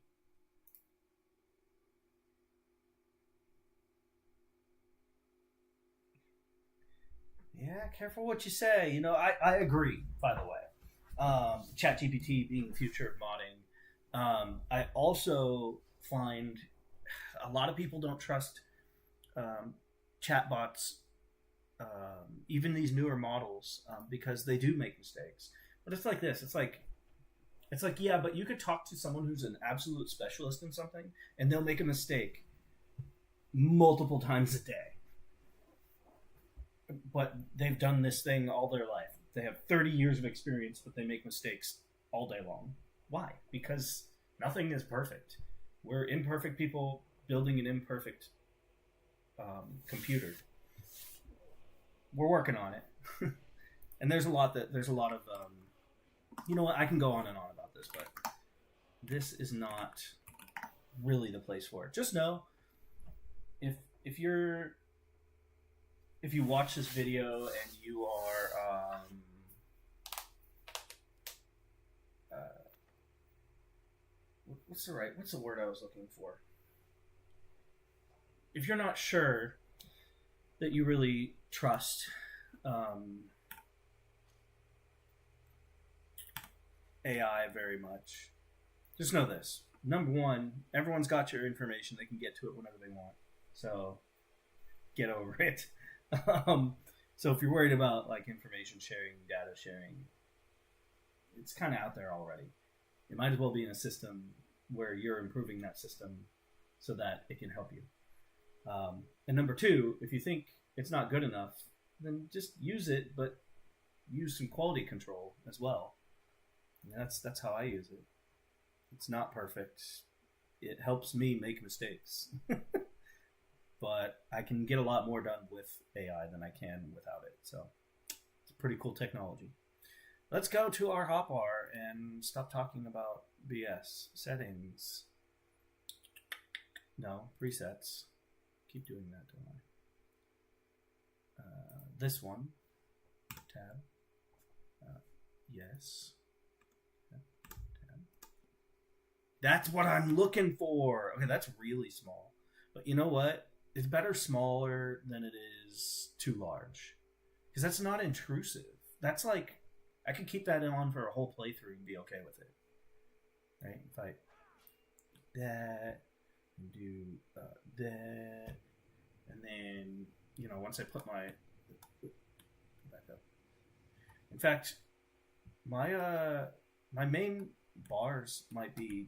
A: Yeah, careful what you say. You know, I agree, by the way. ChatGPT being the future of modding. I also find a lot of people don't trust chatbots, even these newer models, because they do make mistakes. But it's like this. It's like, yeah, but you could talk to someone who's an absolute specialist in something, and they'll make a mistake multiple times a day. But they've done this thing all their life. They have 30 years of experience, but they make mistakes all day long. Why? Because nothing is perfect. We're imperfect people building an imperfect computer. We're working on it. And there's a lot of you know what, I can go on and on about this, but this is not really the place for it. Just know if if you're if you watch this video and you are what's the word I was looking for? If you're not sure that you really trust AI very much, just know this. Number one, everyone's got your information. They can get to it whenever they want. So get over it. So if you're worried about like information sharing, data sharing, it's kind of out there already. It might as well be in a system where you're improving that system so that it can help you. And number two, if you think it's not good enough, then just use it, but use some quality control as well. And that's how I use it. It's not perfect. It helps me make mistakes. But I can get a lot more done with AI than I can without it. So it's a pretty cool technology. Let's go to our hotbar and stop talking about BS. Settings. No, presets. Keep doing that, don't I? This one. Tab. Yes. Tab. That's what I'm looking for. Okay, that's really small. But you know what? It's better smaller than it is too large. Because that's not intrusive. That's like, I could keep that on for a whole playthrough and be okay with it. Right? If I that, and do that, and then, you know, once I put my, back up. In fact, my main bars might be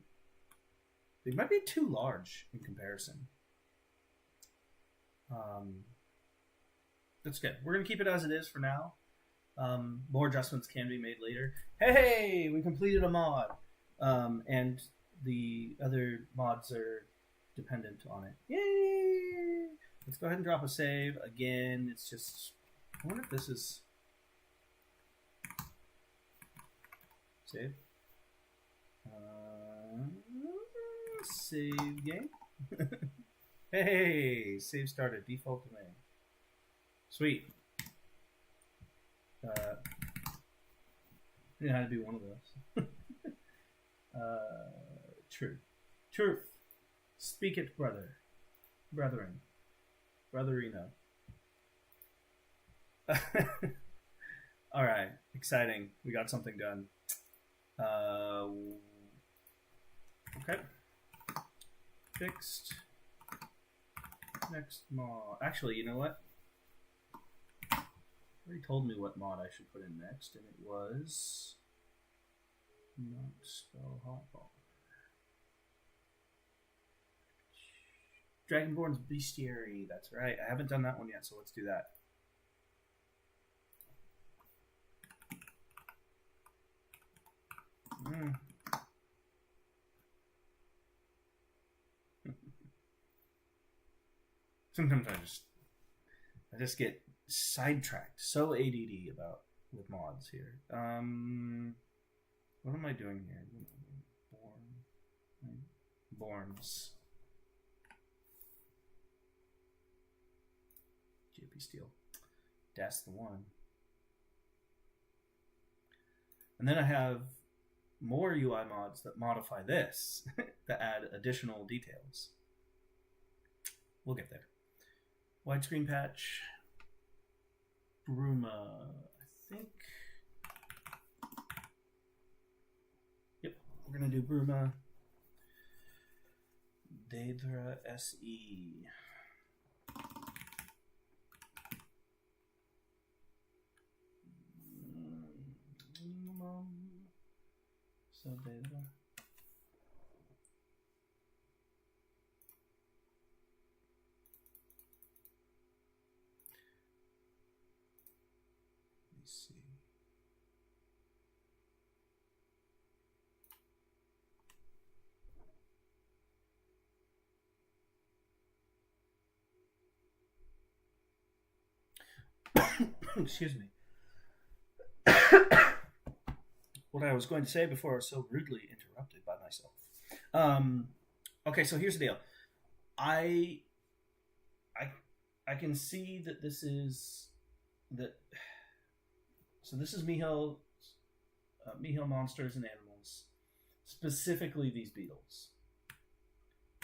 A: too large in comparison. That's good. We're gonna keep it as it is for now. More adjustments can be made later. Hey, we completed a mod, and the other mods are dependent on it. Yay! Let's go ahead and drop a save again. It's just, I wonder if this is save. Save game. Hey, save started. Default domain. Sweet. I know how to do one of those. Truth. Speak it, brother. Brethren. Brotherino. Alright. Exciting. We got something done. Okay. Fixed. Next mod. Actually, you know what? Already told me what mod I should put in next, and it was not spell hotbar. Dragonborn's Bestiary. That's right. I haven't done that one yet, so let's do that. Sometimes I just get sidetracked. So ADD with mods here. What am I doing here? Borns. JP Steel. That's the one. And then I have more UI mods that modify this that add additional details. We'll get there. Widescreen patch. Bruma, I think. Yep, we're gonna do Bruma. Daedra SE. So Daedra. See. Excuse me. What I was going to say before I was so rudely interrupted by myself. Okay, so here's the deal. I I I can see that this is that. So this is Miho monsters and animals, specifically these beetles,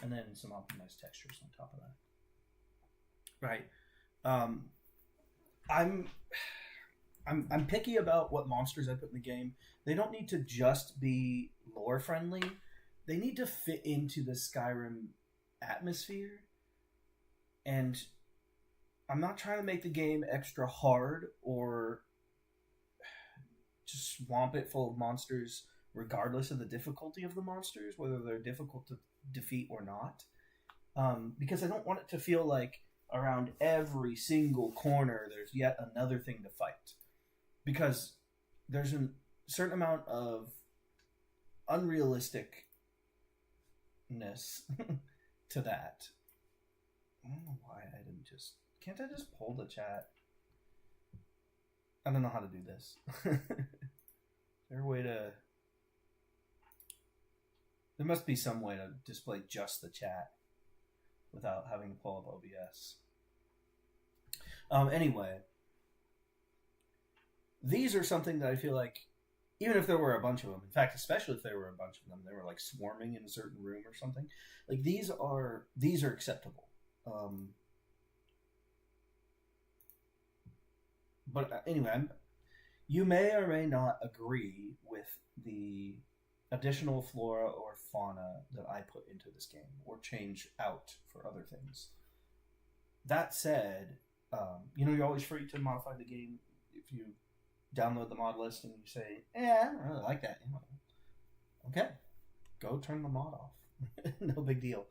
A: and then some optimized textures on top of that. Right. Um, I'm I'm picky about what monsters I put in the game. They don't need to just be lore friendly. They need to fit into the Skyrim atmosphere. And I'm not trying to make the game extra hard or just swamp it full of monsters regardless of the difficulty of the monsters, whether they're difficult to defeat or not. Because I don't want it to feel like around every single corner there's yet another thing to fight. Because there's a certain amount of unrealisticness to that. I don't know why I didn't just... Can't I just pull the chat? I don't know how to do this. Is there a way to... There must be some way to display just the chat without having to pull up OBS. Anyway, these are something that I feel like, even if there were a bunch of them, in fact, especially if there were a bunch of them, they were like swarming in a certain room or something. Like these are acceptable. But anyway, you may or may not agree with the additional flora or fauna that I put into this game or change out for other things. That said, you're always free to modify the game if you download the mod list and you say, I don't really like that. Okay, go turn the mod off. No big deal.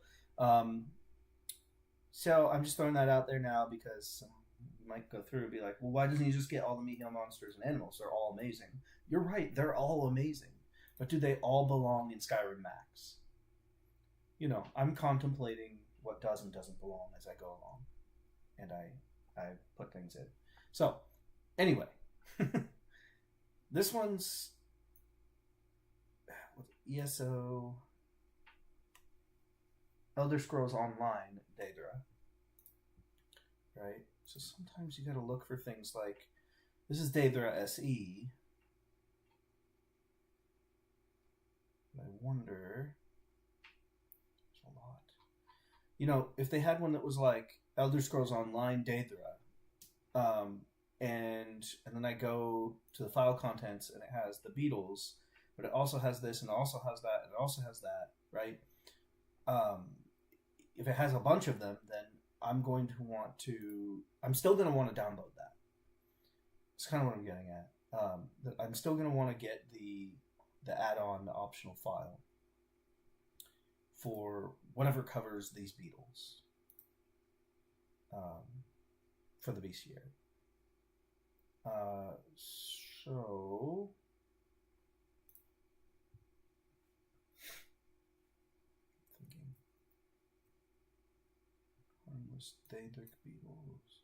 A: So I'm just throwing that out there now because you might go through and be like, well, why doesn't he just get all the meat hill monsters and animals? They're all amazing. You're right, they're all amazing. But do they all belong in Skyrim Max? I'm contemplating what does and doesn't belong as I go along. And I put things in. So, anyway. This one's ESO Elder Scrolls Online Daedra. Right? So sometimes you gotta look for things like, this is Daedra SE. I wonder, there's a lot. If they had one that was like Elder Scrolls Online Daedra, and then I go to the file contents and it has the beetles, but it also has this and it also has that and it also has that, right? If it has a bunch of them, then I'm still going to want to download that. It's kind of what I'm getting at. I'm still going to want to get the add-on, the optional file for whatever covers these beetles for the bestiary. So thinking harmless Daedric beetles.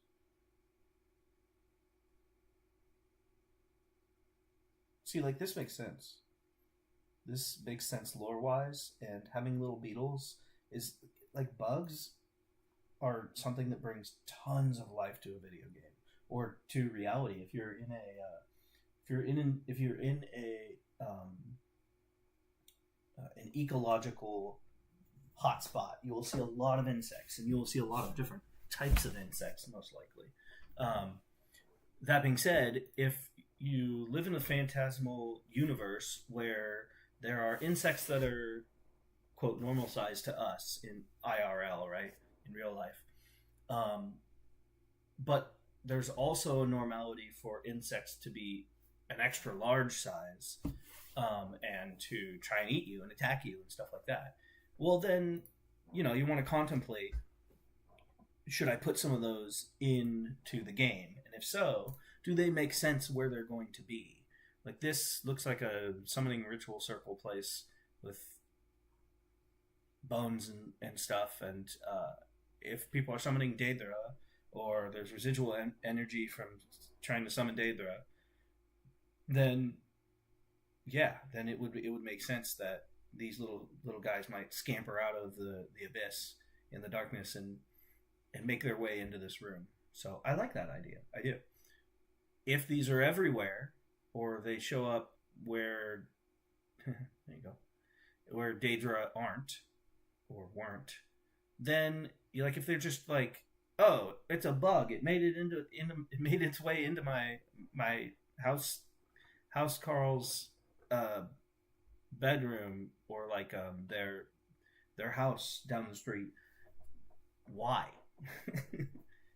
A: See, like, this makes sense. This makes sense lore-wise, and having little beetles is like bugs are something that brings tons of life to a video game or to reality. If you're in an ecological hotspot, you will see a lot of insects, and you will see a lot of different types of insects, most likely. That being said, if you live in a phantasmal universe where there are insects that are, quote, normal size to us in IRL, right, in real life, but there's also a normality for insects to be an extra large size, and to try and eat you and attack you and stuff like that. Well, then, you want to contemplate, should I put some of those into the game? And if so, do they make sense where they're going to be? Like, this looks like a summoning ritual circle place with bones and stuff, and if people are summoning Daedra, or there's residual energy from trying to summon Daedra, then it would make sense that these little guys might scamper out of the abyss in the darkness and make their way into this room. So I like that idea. I do. If these are everywhere, or they show up where there you go, where Daedra aren't or weren't, then you like if they're just like, oh, it's a bug. It made its way into my house Carl's bedroom, or like their house down the street. Why?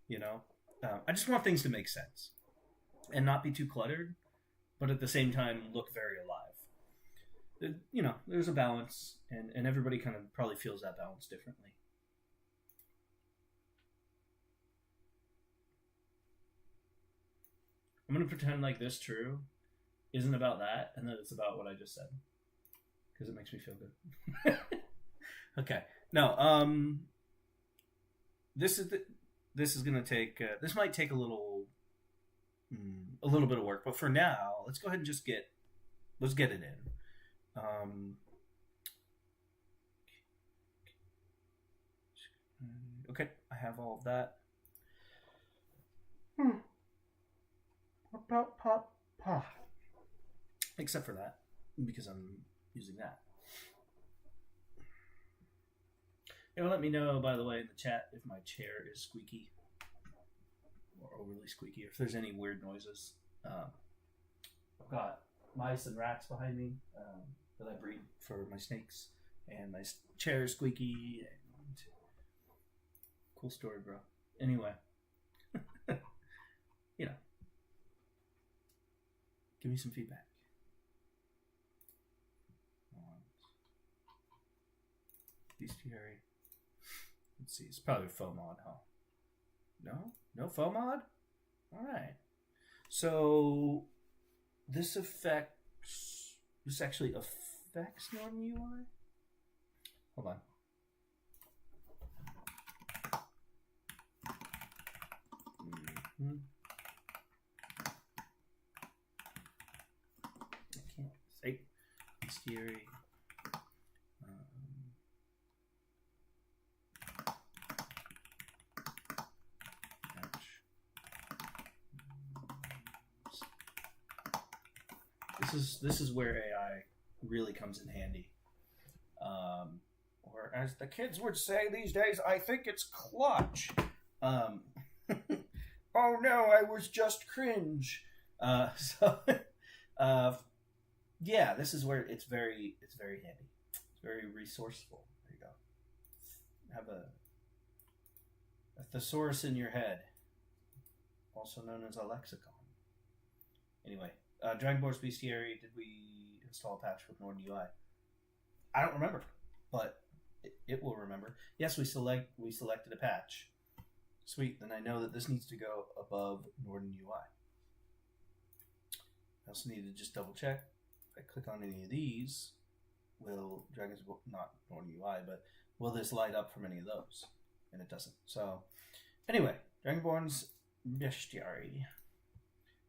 A: You know, I just want things to make sense and not be too cluttered, but at the same time look very alive. You know, there's a balance, and everybody kind of probably feels that balance differently. I'm going to pretend like this true isn't about that, and that it's about what I just said, because it makes me feel good. Okay. No, this is going to take, this might take a little bit of work, but for now, let's go ahead and just let's get it in. Okay, I have all of that. Except for that, because I'm using that. It'll let me know, by the way, in the chat if my chair is squeaky or overly squeaky, or if there's any weird noises. I've got mice and rats behind me that I breed for my snakes, and my chair is squeaky. And cool story, bro. Anyway, you know, give me some feedback. Bestiary. Let's see. It's probably faux mod, huh? No faux mod. All right. So this actually affects Northern UI. Hold on. I can't say bestiary. This is where AI really comes in handy. Or as the kids would say these days, I think it's clutch. Oh no, I was just cringe. Yeah, this is where it's very handy. It's very resourceful. There you go. Have a thesaurus in your head, also known as a lexicon. Anyway. Dragonborn's Bestiary, did we install a patch with Northern UI? I don't remember, but it will remember. Yes, we selected a patch. Sweet, then I know that this needs to go above Northern UI. I also need to just double check. If I click on any of these, not Northern UI, but will this light up from any of those? And it doesn't. So, anyway, Dragonborn's Bestiary.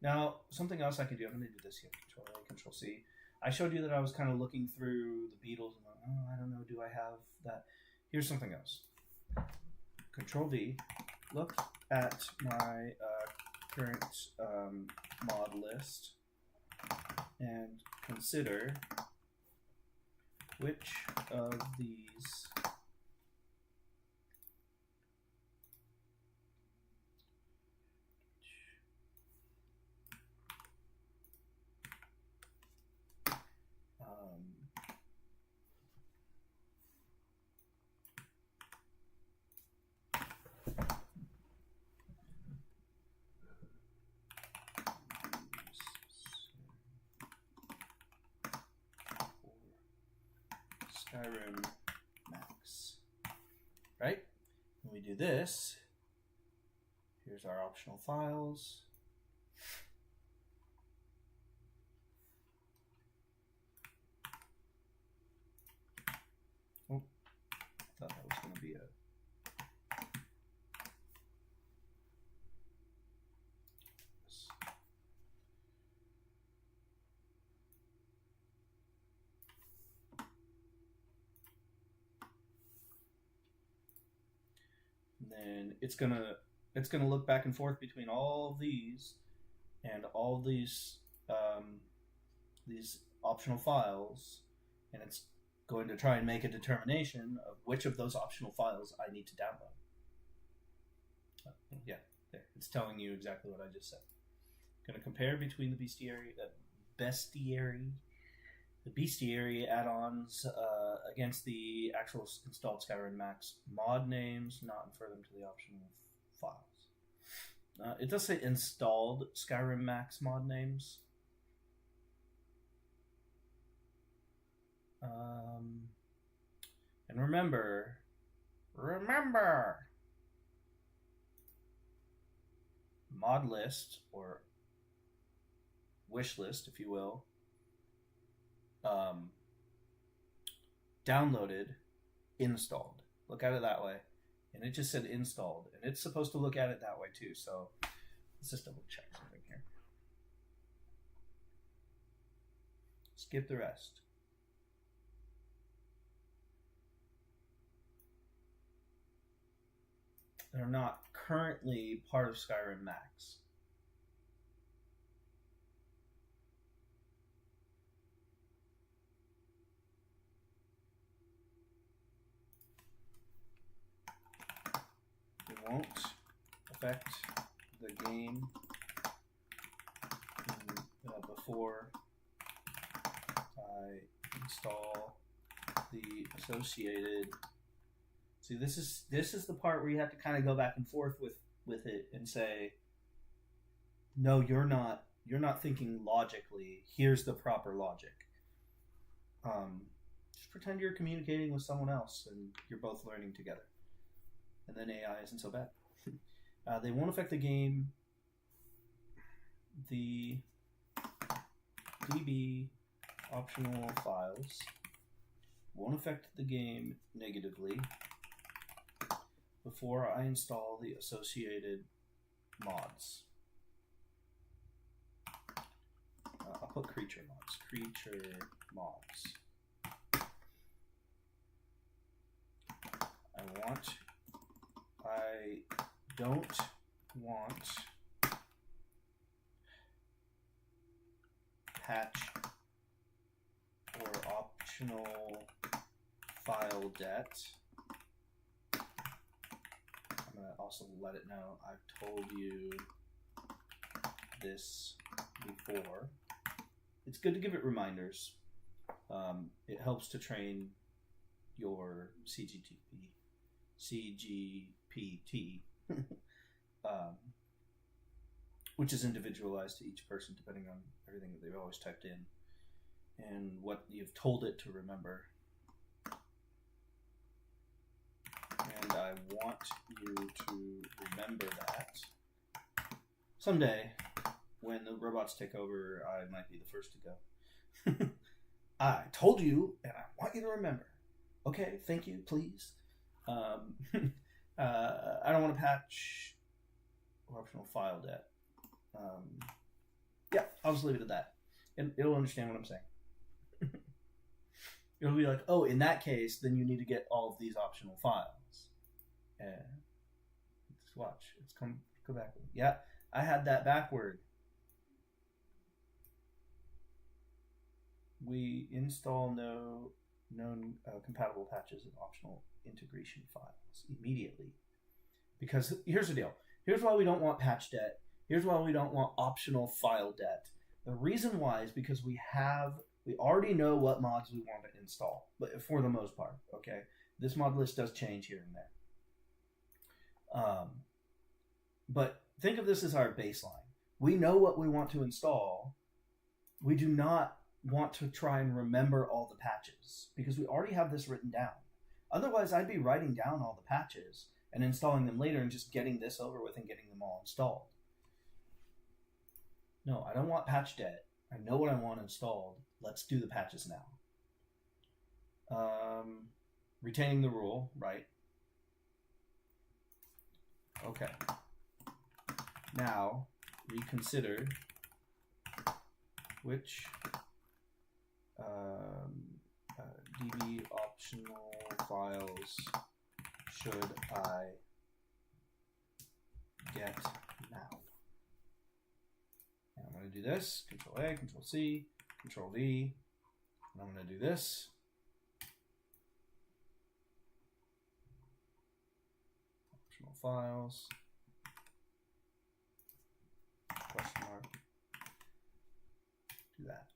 A: Now, something else I can do, I'm going to do this here, Control-A, Control-C. I showed you that I was kind of looking through the Beatles, and I don't know, do I have that? Here's something else. Control-V, look at my current mod list, and consider which of these Skyrim Max, right? When we do this, here's our optional files. Oh, I thought that was going to be a then it's gonna look back and forth between all of these and all of these optional files, and it's going to try and make a determination of which of those optional files I need to download. Yeah, there. It's telling you exactly what I just said. Going to compare between the bestiary add-ons against the actual installed Skyrim Max mod names, not infer them to the optional files. It does say installed Skyrim Max mod names. And remember, mod list, or wish list, if you will, downloaded, installed. Look at it that way. And it just said installed, and it's supposed to look at it that way too. So let's just double check something here. Skip the rest. They're not currently part of Skyrim Max. It won't affect the game before I install the associated. See, this is the part where you have to kind of go back and forth with it and say, no, you're not thinking logically. Here's the proper logic. Just pretend you're communicating with someone else and you're both learning together. And then AI isn't so bad. They won't affect the game. The DB optional files won't affect the game negatively before I install the associated mods. I'll put creature mods. I don't want patch or optional file debt. I'm going to also let it know I've told you this before. It's good to give it reminders. It helps to train your CGPT, which is individualized to each person depending on everything that they've always typed in and what you've told it to remember. And I want you to remember that someday, when the robots take over, I might be the first to go. I told you, and I want you to remember. Okay, thank you, please. I don't want to patch optional file debt. Yeah, I'll just leave it at that. And it'll understand what I'm saying. It'll be like, oh, in that case, then you need to get all of these optional files. And just watch. It's go back. Yeah, I had that backward. We install known compatible patches and optional integration files immediately. Because here's the deal. Here's why we don't want patch debt. Here's why we don't want optional file debt. The reason why is because we already know what mods we want to install, but for the most part, okay? This mod list does change here and there. But think of this as our baseline. We know what we want to install. We do not want to try and remember all the patches because we already have this written down. Otherwise, I'd be writing down all the patches and installing them later and just getting this over with and getting them all installed. No, I don't want patch debt. I know what I want installed. Let's do the patches now. Retaining the rule, right? Okay. Now, reconsider which DB optional files should I get now. And I'm going to do this, Control A, Control C, Control V, and I'm going to do this. Optional files, question mark, do that.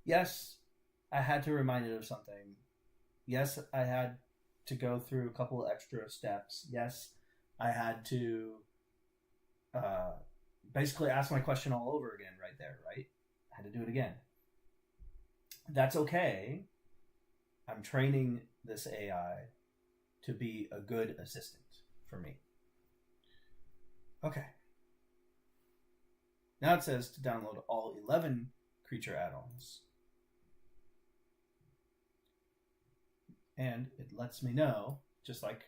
A: Yes, I had to remind it of something. Yes, I had to go through a couple of extra steps. Yes, I had to basically ask my question all over again right there, right? I had to do it again. That's okay. I'm training this AI to be a good assistant for me. Okay. Now it says to download all 11 creature add-ons. And it lets me know, just like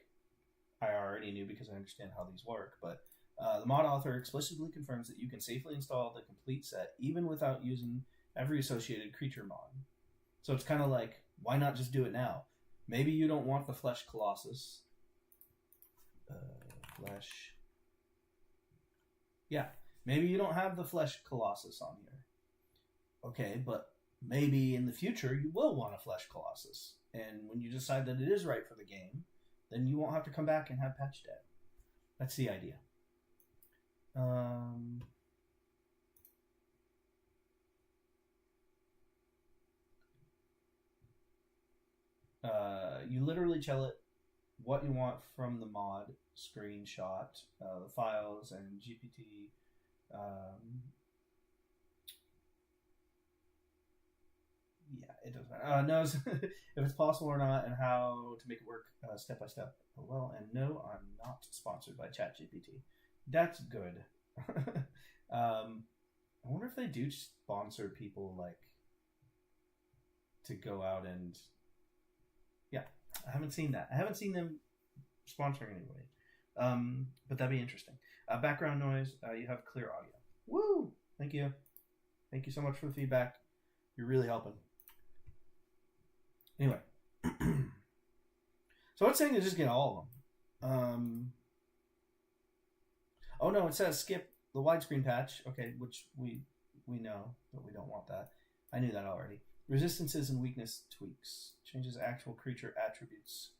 A: I already knew because I understand how these work, but the mod author explicitly confirms that you can safely install the complete set even without using every associated creature mod. So it's kind of like, why not just do it now? Maybe you don't want the Flesh Colossus. Flesh. Yeah, maybe you don't have the Flesh Colossus on here. Okay, but maybe in the future you will want a Flesh Colossus. And when you decide that it is right for the game, then you won't have to come back and have patch debt. That's the idea. You literally tell it what you want from the mod screenshot, the files, and GPT. Yeah, it doesn't matter. Knows if it's possible or not and how to make it work step by step. Well, and no, I'm not sponsored by ChatGPT. That's good. I wonder if they do sponsor people, like, to go out and... Yeah, I haven't seen that. I haven't seen them sponsoring anybody. But that'd be interesting. Background noise, you have clear audio. Woo! Thank you. Thank you so much for the feedback. You're really helping. Anyway. So what's saying to just get all of them? Oh no, it says skip the widescreen patch. Okay, which we know that we don't want that. I knew that already. Resistances and weakness tweaks. Changes actual creature attributes.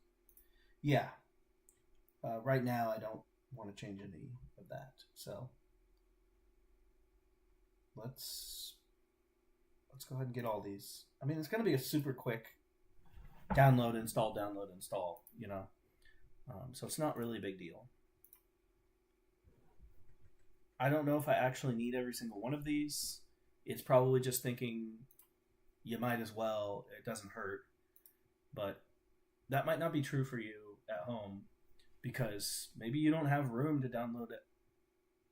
A: Yeah. Right now I don't want to change any of that. So let's go ahead and get all these. I mean, it's going to be a super quick download, install, you know. So it's not really a big deal. I don't know if I actually need every single one of these. It's probably just thinking you might as well. It doesn't hurt. But that might not be true for you at home because maybe you don't have room to download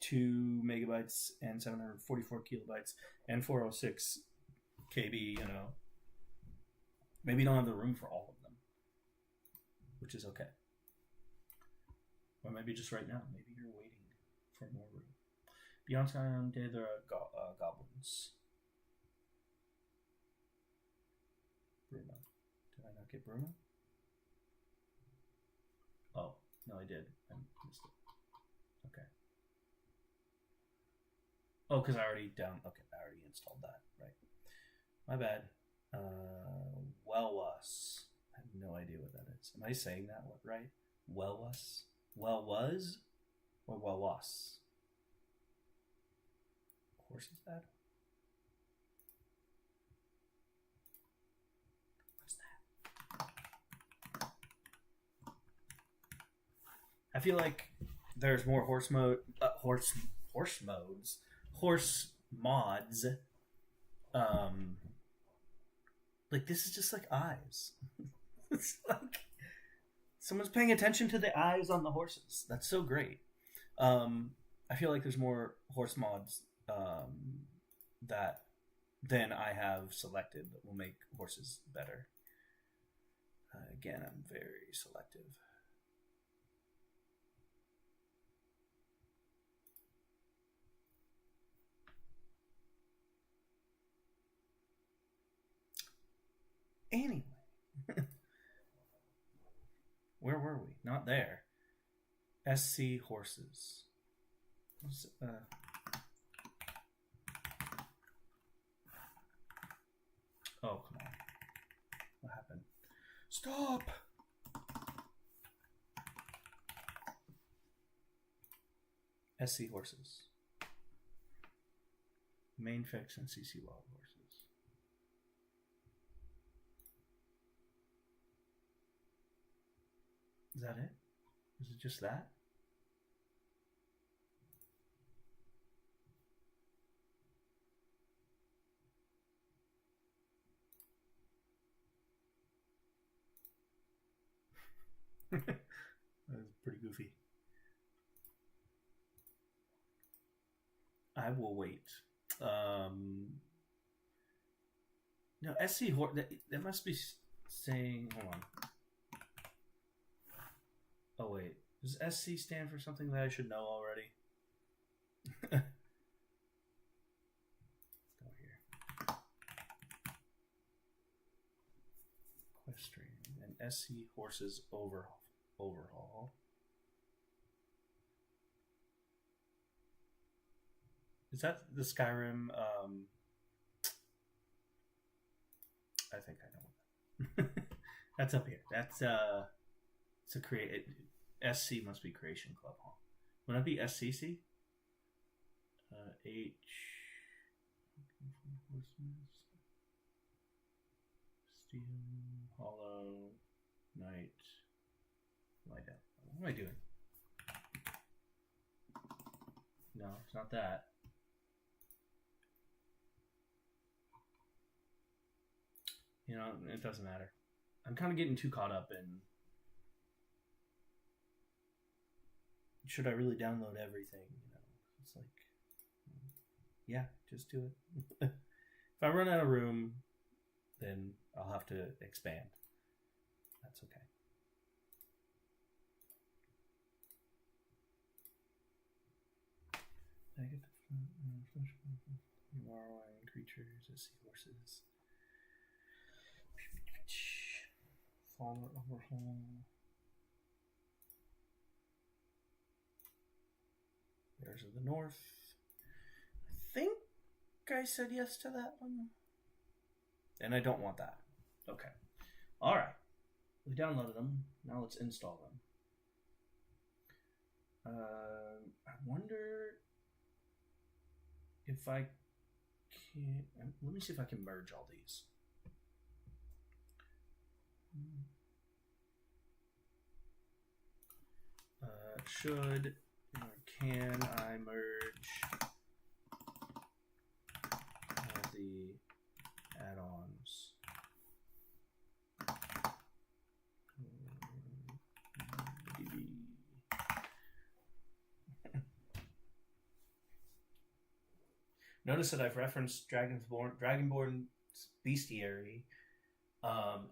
A: 2 megabytes and 744 kilobytes and 406 KB, you know. Maybe you don't have the room for all of them, which is okay. Or maybe just right now. Maybe you're waiting for more room. Beyond Skyrim, there are goblins. Bruno. Did I not get Bruno? Oh, no, I did. I missed it. Okay. Oh, because I already installed that. Right. My bad. Wellwas. I have no idea what that is. Am I saying that right? Wellwas? Wellwas? Or Wellwas? Horse is that? What's that? I feel like there's more horse modes. Like, this is just like eyes. It's like someone's paying attention to the eyes on the horses. That's so great. I feel like there's more horse mods that than I have selected that will make horses better. Again, I'm very selective. Anyway, where were we? Not there. SC horses. Oh, come on. What happened? Stop! SC horses. Main fix and CC wild horses. Is that it? Is it just that? That was pretty goofy. I will wait. No, SC horse. That must be saying. Hold on. Oh wait, does SC stand for something that I should know already? Go here. Equestrian and SC horses overhaul. Is that the Skyrim? I think I know. That's up here. That's to create it. SC must be Creation Club, huh? Wouldn't it be SCC? H. Steel, Hollow, Night. Lie down. What am I doing? No, it's not that. You know, it doesn't matter. I'm kind of getting too caught up in. Should I really download everything? You know, it's like, yeah, just do it. If I run out of room, then I'll have to expand. That's okay. I get the borrowing creatures, I see horses. Faller overhaul. Bears of the North. I think I said yes to that one. And I don't want that. Okay. Alright. We downloaded them. Now let's install them. I wonder if I can. Let me see if I can merge all these. Should or can I merge all the add-ons? Notice that I've referenced Dragonborn's Bestiary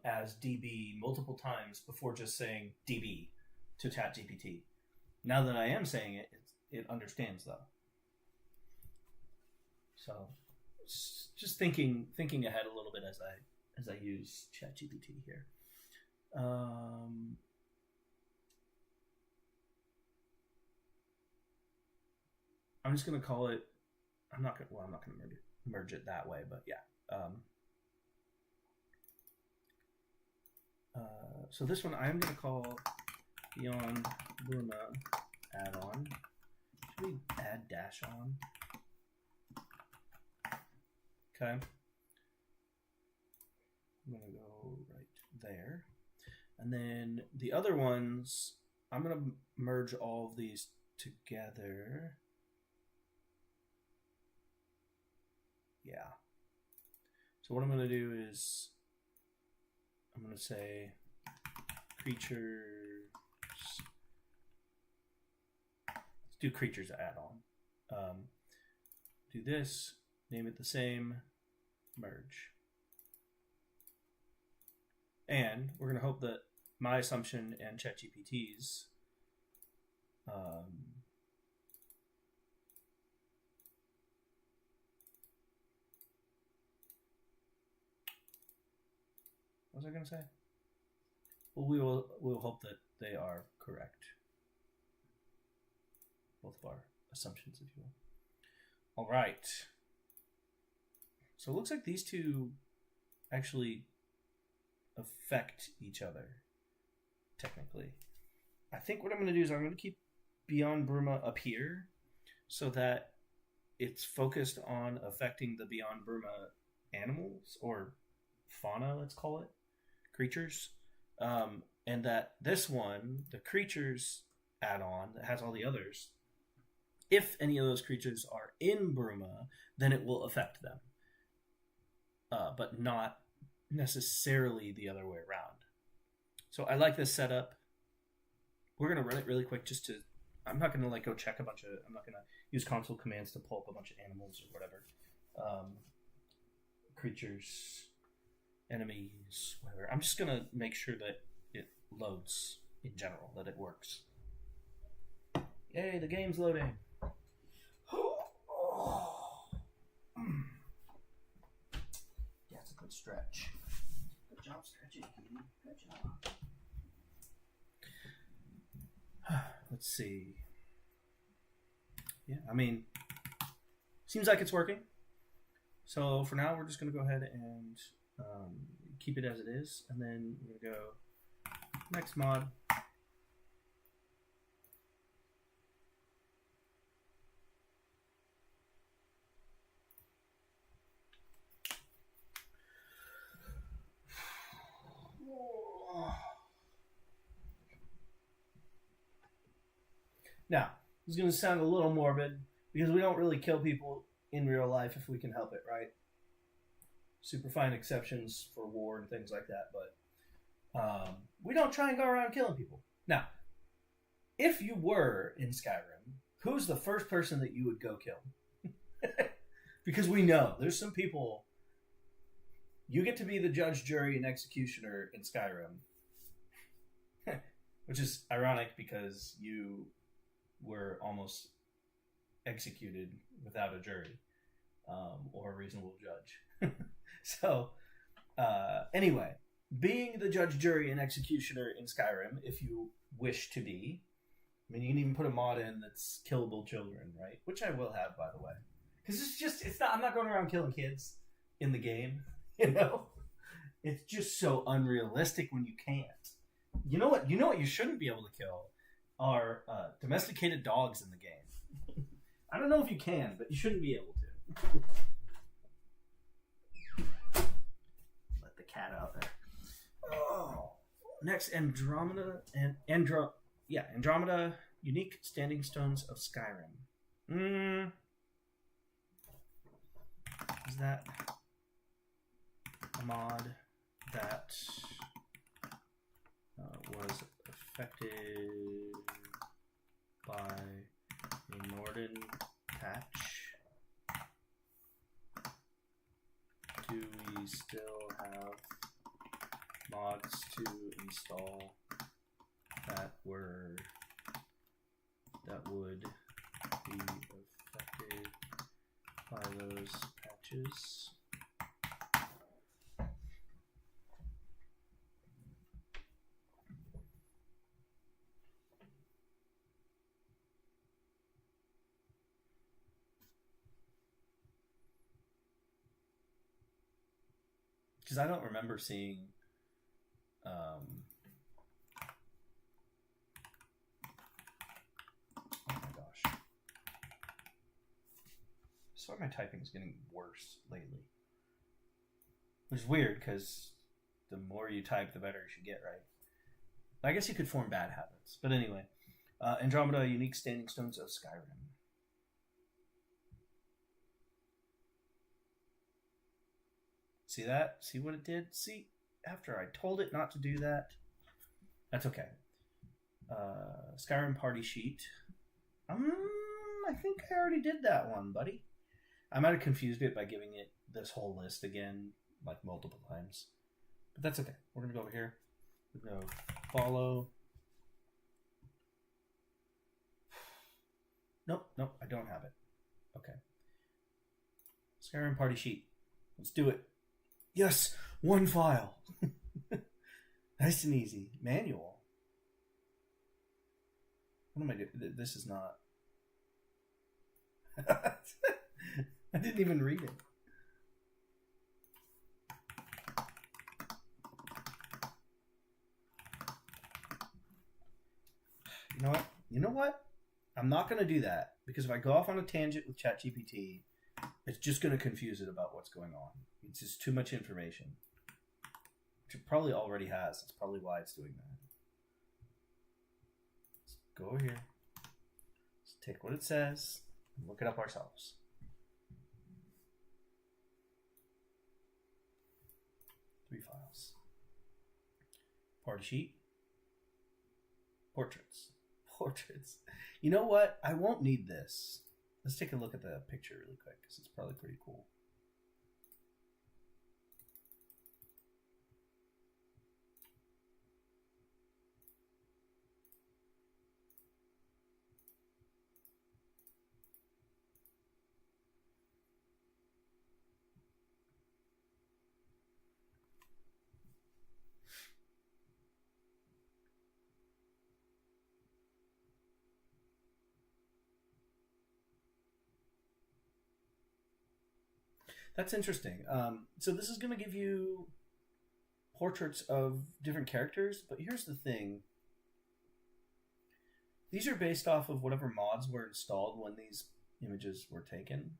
A: as DB multiple times before just saying DB to ChatGPT. Now that I am saying it, it understands though. So just thinking ahead a little bit as I use ChatGPT here. I'm just gonna call it. I'm not gonna merge it that way, but yeah. So this one I'm gonna call Beyond Luna add-on. Should we add dash on? Okay. I'm gonna go right there. And then the other ones, I'm gonna merge all of these together. Yeah. So what I'm gonna do is I'm gonna say creatures. Let's do creatures add-on. Do this, name it the same, merge. And we're going to hope that my assumption and ChatGPT's what was I going to say? Well, we'll hope that they are correct. both of our assumptions, if you will. All right. So it looks like these two actually affect each other, technically. I think what I'm going to do is I'm going to keep Beyond Burma up here so that it's focused on affecting the Beyond Burma animals, or fauna, let's call it, creatures. And that this one, the creatures add-on that has all the others, if any of those creatures are in Burma, then it will affect them. But not necessarily the other way around. So I like this setup. We're going to run it really quick just to... I'm not going to go check a bunch of... I'm not going to use console commands to pull up a bunch of animals or whatever. Creatures, enemies, whatever. I'm just going to make sure that it loads in general, that it works. Yay, the game's loading. Yeah, it's a good stretch. Good job stretching, Katie. Good job. Let's see. Yeah, I mean, seems like it's working. So for now, we're just going to go ahead and keep it as it is. And then we're going to go next mod. Now, this is going to sound a little morbid because we don't really kill people in real life if we can help it, right? Super fine exceptions for war and things like that, but we don't try and go around killing people. Now, if you were in Skyrim, who's the first person that you would go kill? Because we know there's some people. You get to be the judge, jury, and executioner in Skyrim, which is ironic because you were almost executed without a jury or a reasonable judge. So, anyway, being the judge, jury, and executioner in Skyrim, if you wish to be, I mean, you can even put a mod in that's killable children, right? Which I will have, by the way, because it's not. I'm not going around killing kids in the game. You know, it's just so unrealistic when you can't. You know what? You know what you shouldn't be able to kill are domesticated dogs in the game. I don't know if you can, but you shouldn't be able to. Let the cat out there. Oh, next, Andromeda and Andromeda unique standing stones of Skyrim. Is that a mod that was affected by a Norden patch? Do we still have mods to install that would be affected by those patches? Because I don't remember seeing oh my gosh. I swear my typing is getting worse lately. Which is weird because the more you type, the better you should get, right? I guess you could form bad habits. But anyway, Andromeda unique standing stones of Skyrim. See that? See what it did? See, after I told it not to do that. That's okay. Skyrim party sheet. I think I already did that one, buddy. I might have confused it by giving it this whole list again, like multiple times. But that's okay. We're going to go over here. We're going to follow. Nope, I don't have it. Okay. Skyrim party sheet. Let's do it. Yes, one file. Nice and easy. Manual. What am I doing? This is not. I didn't even read it. You know what? I'm not going to do that because if I go off on a tangent with ChatGPT, it's just going to confuse it about what's going on. It's just too much information, which it probably already has. That's probably why it's doing that. Let's go over here. Let's take what it says and look it up ourselves. Three files. Party sheet. Portraits. Portraits. You know what? I won't need this. Let's take a look at the picture really quick because it's probably pretty cool. That's interesting. So this is going to give you portraits of different characters, but here's the thing. These are based off of whatever mods were installed when these images were taken.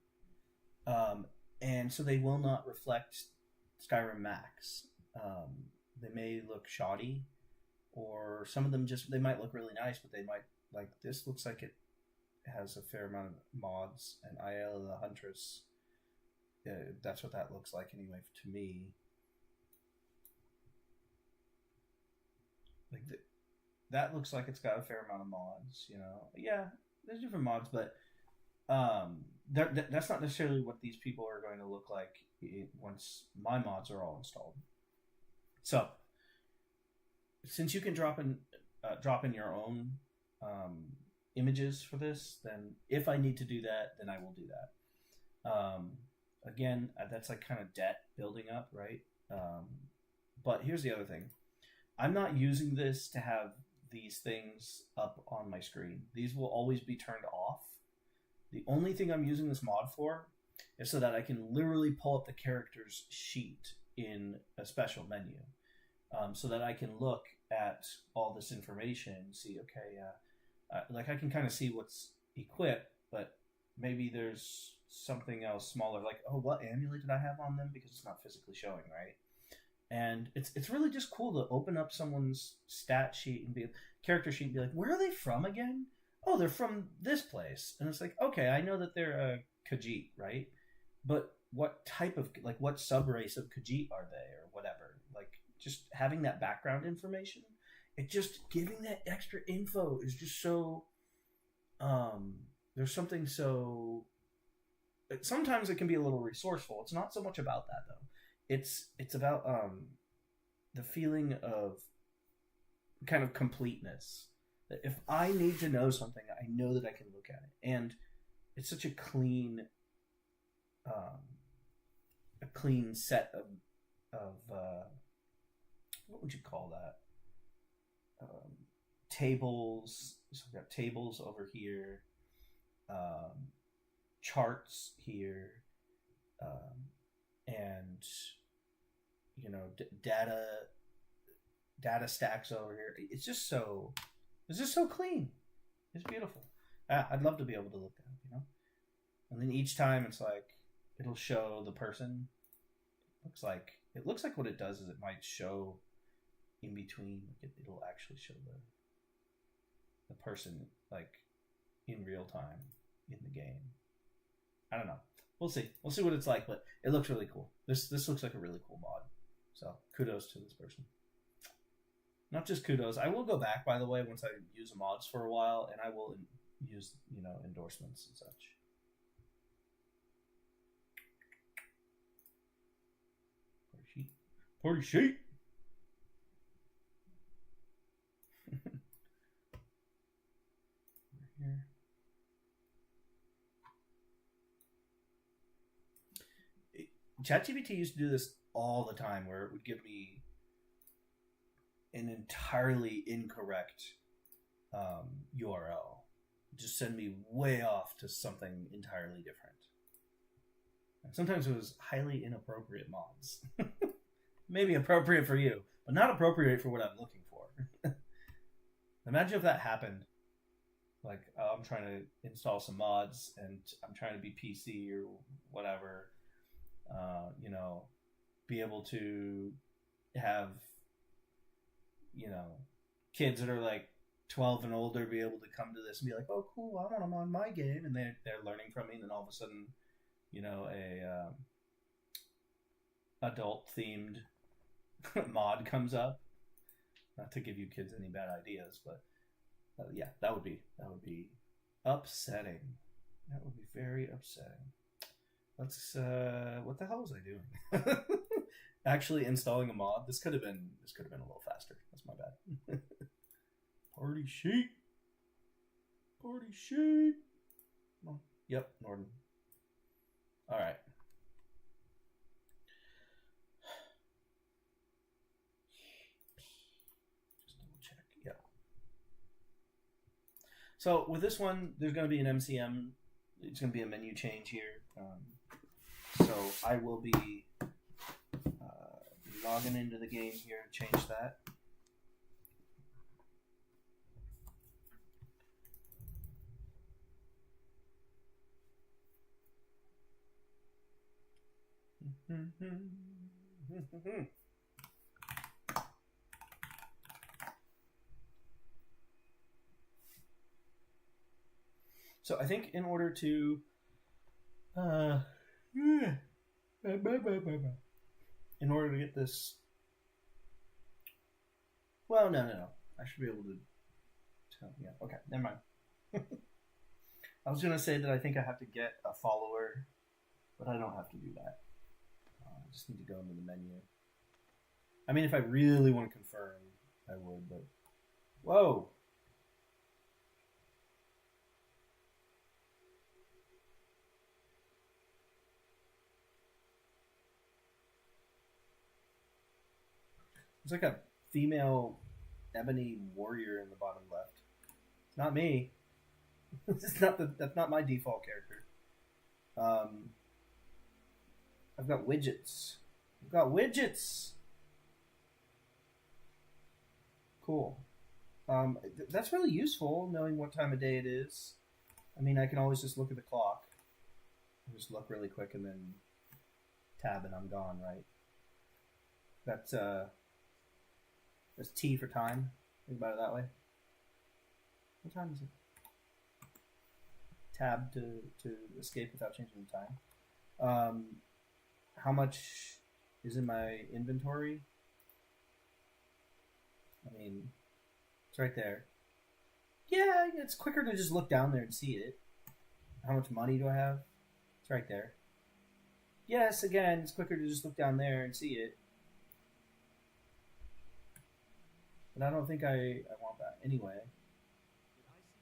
A: And so they will not reflect Skyrim Max. They may look shoddy, or some of them they might look really nice, but they might, like this looks like it has a fair amount of mods, and Ayala the Huntress, that's what that looks like anyway to me. Like that looks like it's got a fair amount of mods, you know. Yeah, there's different mods, but that's not necessarily what these people are going to look like once my mods are all installed. So, since you can drop in your own images for this, then if I need to do that, then I will do that. Again, that's like kind of debt building up, right? But here's the other thing. I'm not using this to have these things up on my screen. These will always be turned off. The only thing I'm using this mod for is so that I can literally pull up the character's sheet in a special menu. So that I can look at all this information and see, okay, like I can kind of see what's equipped, but maybe there's something else smaller, like, oh, what amulet did I have on them? Because it's not physically showing, right? And it's really just cool to open up someone's stat sheet and character sheet and be like, where are they from again? Oh, they're from this place. And it's like, okay, I know that they're a Khajiit, right? But what type of, like, what subrace of Khajiit are they, or whatever? Like, just having that background information, it just giving that extra info is just so, there's something so, sometimes it can be a little resourceful. It's not so much about that, though. It's about the feeling of kind of completeness. That if I need to know something, I know that I can look at it, and it's such a clean set of what would you call that? Tables. So we've got tables over here, charts here, and you know, data stacks over here. It's just so clean. It's beautiful. I'd love to be able to look at it, you know. And then each time it's like it'll show the person. It looks like what it does is it might show in between. It'll actually show the person like in real time in the game. I don't know. We'll see. We'll see what it's like, but it looks really cool. This looks like a really cool mod. So kudos to this person. Not just kudos. I will go back, by the way, once I use the mods for a while, and I will use, you know, endorsements and such. Party sheet. Here. ChatGPT used to do this all the time, where it would give me an entirely incorrect URL. just send me way off to something entirely different. Sometimes it was highly inappropriate mods. Maybe appropriate for you, but not appropriate for what I'm looking for. Imagine if that happened. Like, I'm trying to install some mods and I'm trying to be PC or whatever. You know, be able to have, you know, kids that are like 12 and older be able to come to this and be like, oh, cool, I want them on my game. And they're learning from me. And then all of a sudden, you know, a adult themed mod comes up. Not to give you kids any bad ideas, but yeah, that would be upsetting. That would be very upsetting. Let's what the hell was I doing? Actually installing a mod. This could have been a little faster. That's my bad. Party sheet. Party sheet. Oh, yep, Norden. All right. Just double check. Yep. So with this one, there's going to be an MCM. It's going to be a menu change here. So I will be logging into the game here and change that. So I think in order to in order to get this, well, no, I should be able to tell. Yeah, okay, never mind. I was gonna say that I think I have to get a follower, but I don't have to do that. I just need to go into the menu. I mean, if I really want to confirm, I would, but whoa. It's like a female ebony warrior in the bottom left. It's not me. That's not my default character. I've got widgets. Cool. That's really useful, knowing what time of day it is. I mean, I can always just look at the clock. Just look really quick and then tab and I'm gone, right? That's T for time. Think about it that way. What time is it? Tab to escape without changing the time. How much is in my inventory? I mean, it's right there. Yeah, it's quicker to just look down there and see it. How much money do I have? It's right there. Yes, again, it's quicker to just look down there and see it. But I don't think I want that. Anyway.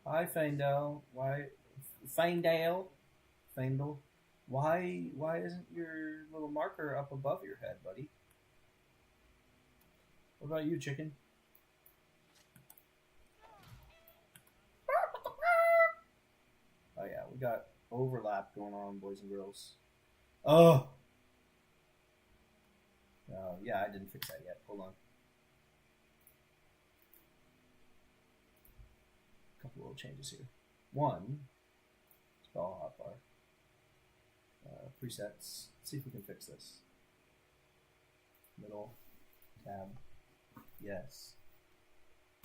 A: Hi, Feindel. Why? Feindel? Why isn't your little marker up above your head, buddy? What about you, chicken? Oh yeah, we got overlap going on, boys and girls. Oh! Yeah, I didn't fix that yet. Hold on. A couple little changes here. One, spell hotbar. Presets. Let's see if we can fix this. Middle. Tab. Yes.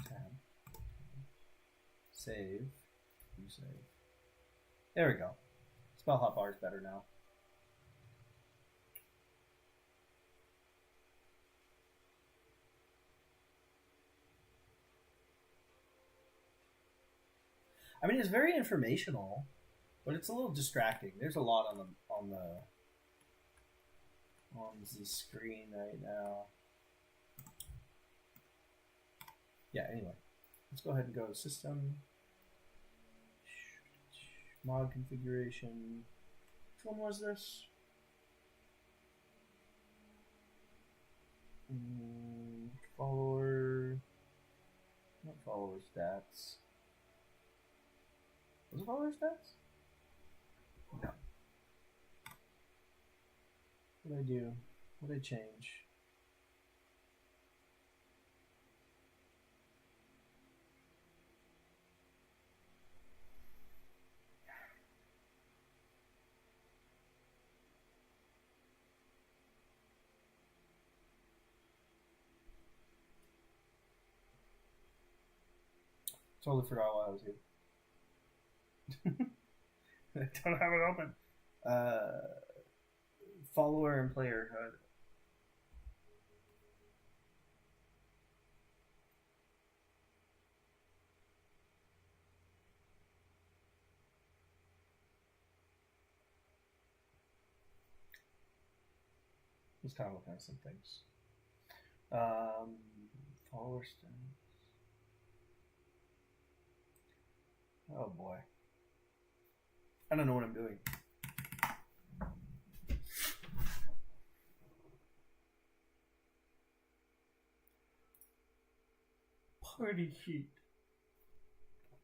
A: Tab. Save. You save. There we go. Spell hotbar is better now. I mean, it's very informational, but it's a little distracting. There's a lot on the screen right now. Yeah. Anyway, let's go ahead and go to system, mod configuration. Which one was this? Follower. Not follower stats. Was it follower stats? No. What did I do? What did I change? Totally forgot why I was here. I don't have it open. Follower and player HUD. Just kind of looking at some things. Follower stats. Oh boy. I don't know what I'm doing. Party sheet.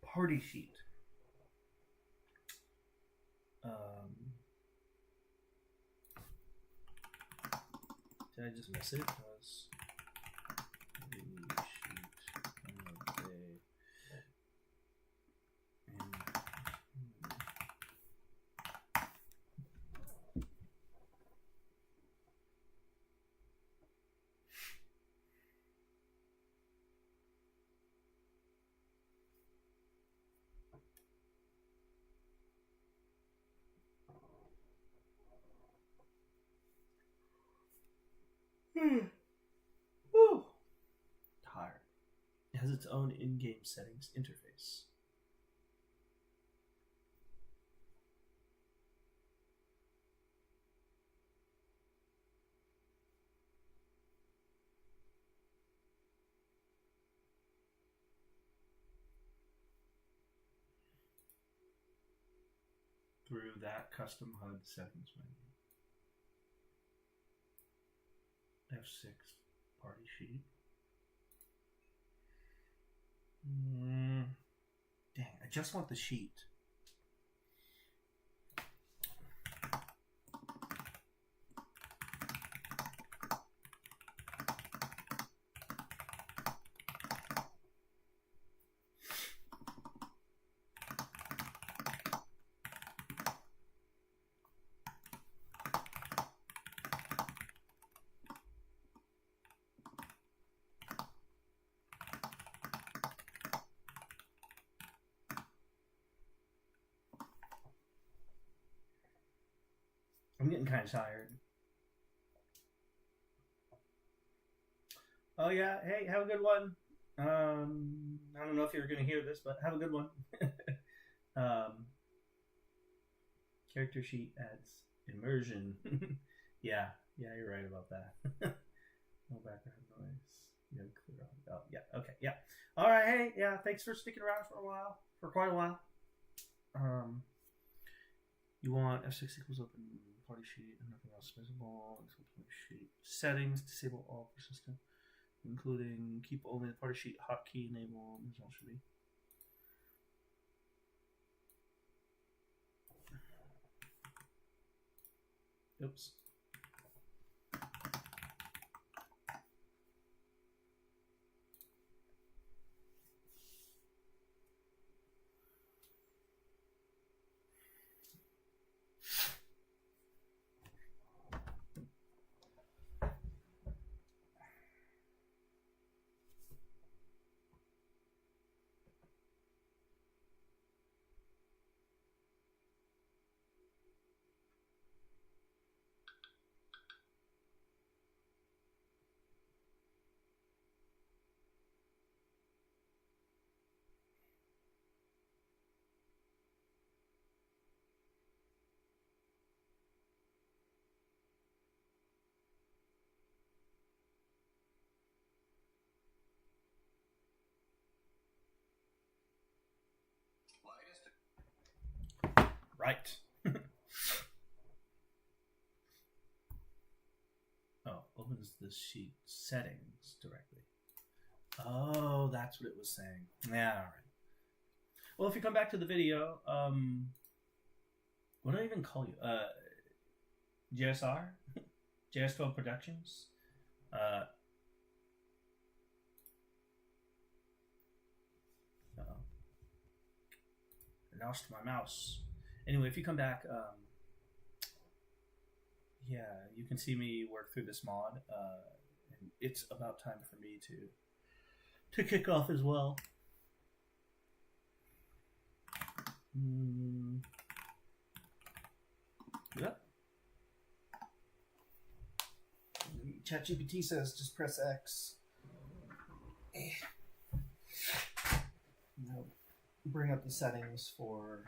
A: Party sheet. Did I just miss it? It was Woo. Tired. It has its own in-game settings interface. Through that custom HUD settings menu. F6 party sheet. Dang, I just want the sheet. I'm getting kind of tired. Oh yeah, hey, have a good one. I don't know if you're gonna hear this, but have a good one. Character sheet adds immersion. yeah, you're right about that. No background noise. Yeah, clear on. Oh, yeah, okay, yeah. All right, hey, yeah, thanks for sticking around for quite a while. You want F6 equals open party sheet and nothing else visible. Party sheet settings, disable all persistent, including keep only the party sheet hotkey enabled. This all should be. Oops. Right. Oh, opens the sheet settings directly. Oh, that's what it was saying. Yeah, all right. Well, if you come back to the video, what do I even call you? JSR? JS12 Productions? Uh, I lost my mouse. Anyway, if you come back, yeah, you can see me work through this mod. And it's about time for me to kick off as well. Yep. ChatGPT says just press X. Now bring up the settings for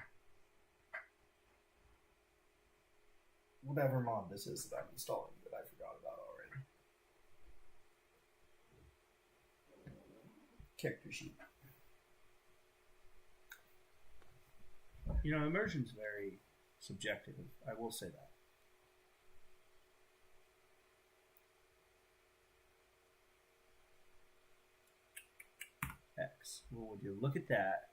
A: whatever mod this is that I'm installing that I forgot about already. Character sheet. You know, immersion's very subjective. I will say that. X. Well, would you look at that?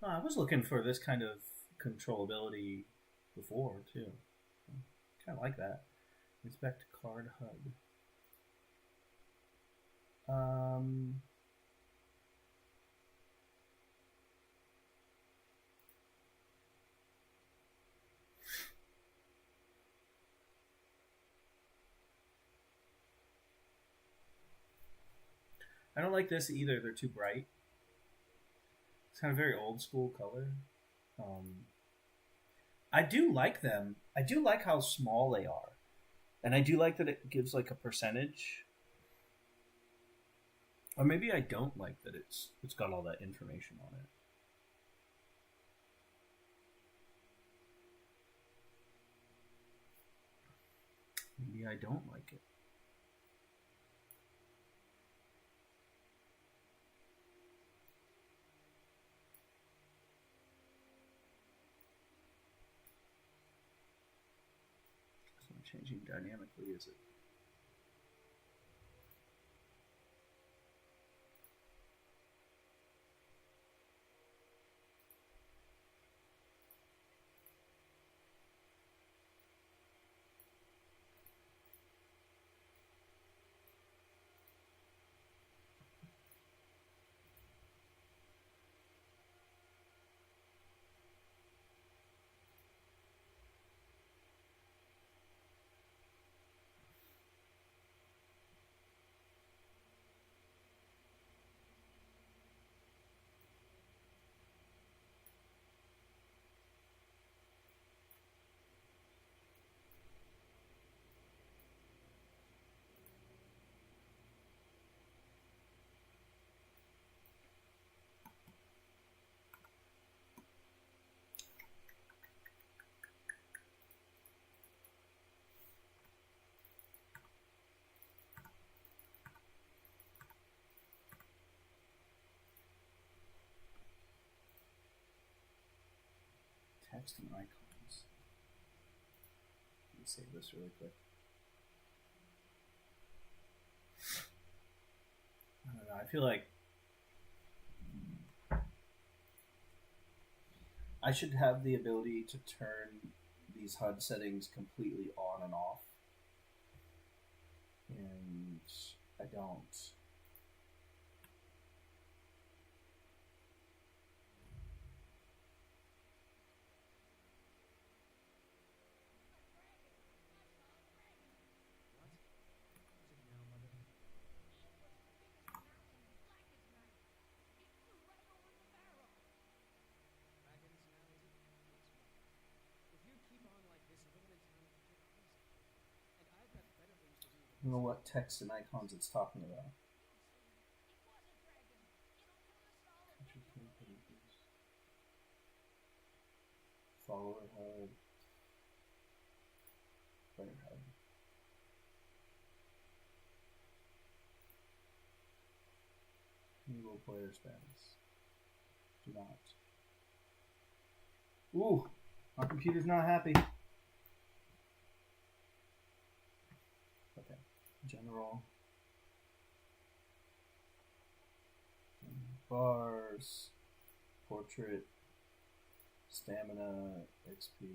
A: I was looking for this kind of controllability before too. Kind of like that. Inspect card HUD. I don't like this either. They're too bright. It's kind of very old school color. I do like them. I do like how small they are. And I do like that it gives like a percentage. Or maybe I don't like that it's got all that information on it. Maybe I don't like it. So I'm changing dynamically, is it? Text and icons. Let me save this really quick. I don't know. I feel like I should have the ability to turn these HUD settings completely on and off. And I don't. I don't know what text and icons it's talking about. Follower HUD. Player HUD. Enable player status. Do not. Ooh, my computer's not happy. Okay. General. Bars. Portrait. Stamina. XP.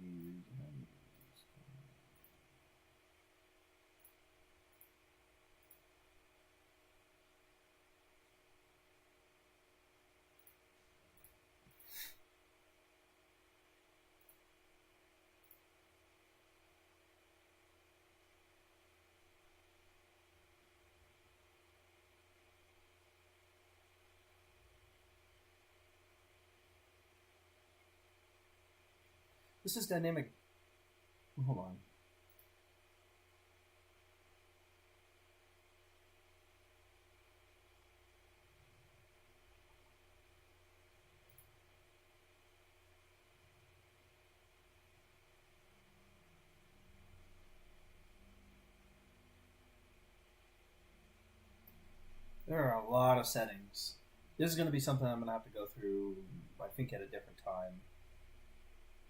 A: This is dynamic. Hold on. There are a lot of settings. This is going to be something I'm going to have to go through, I think, at a different time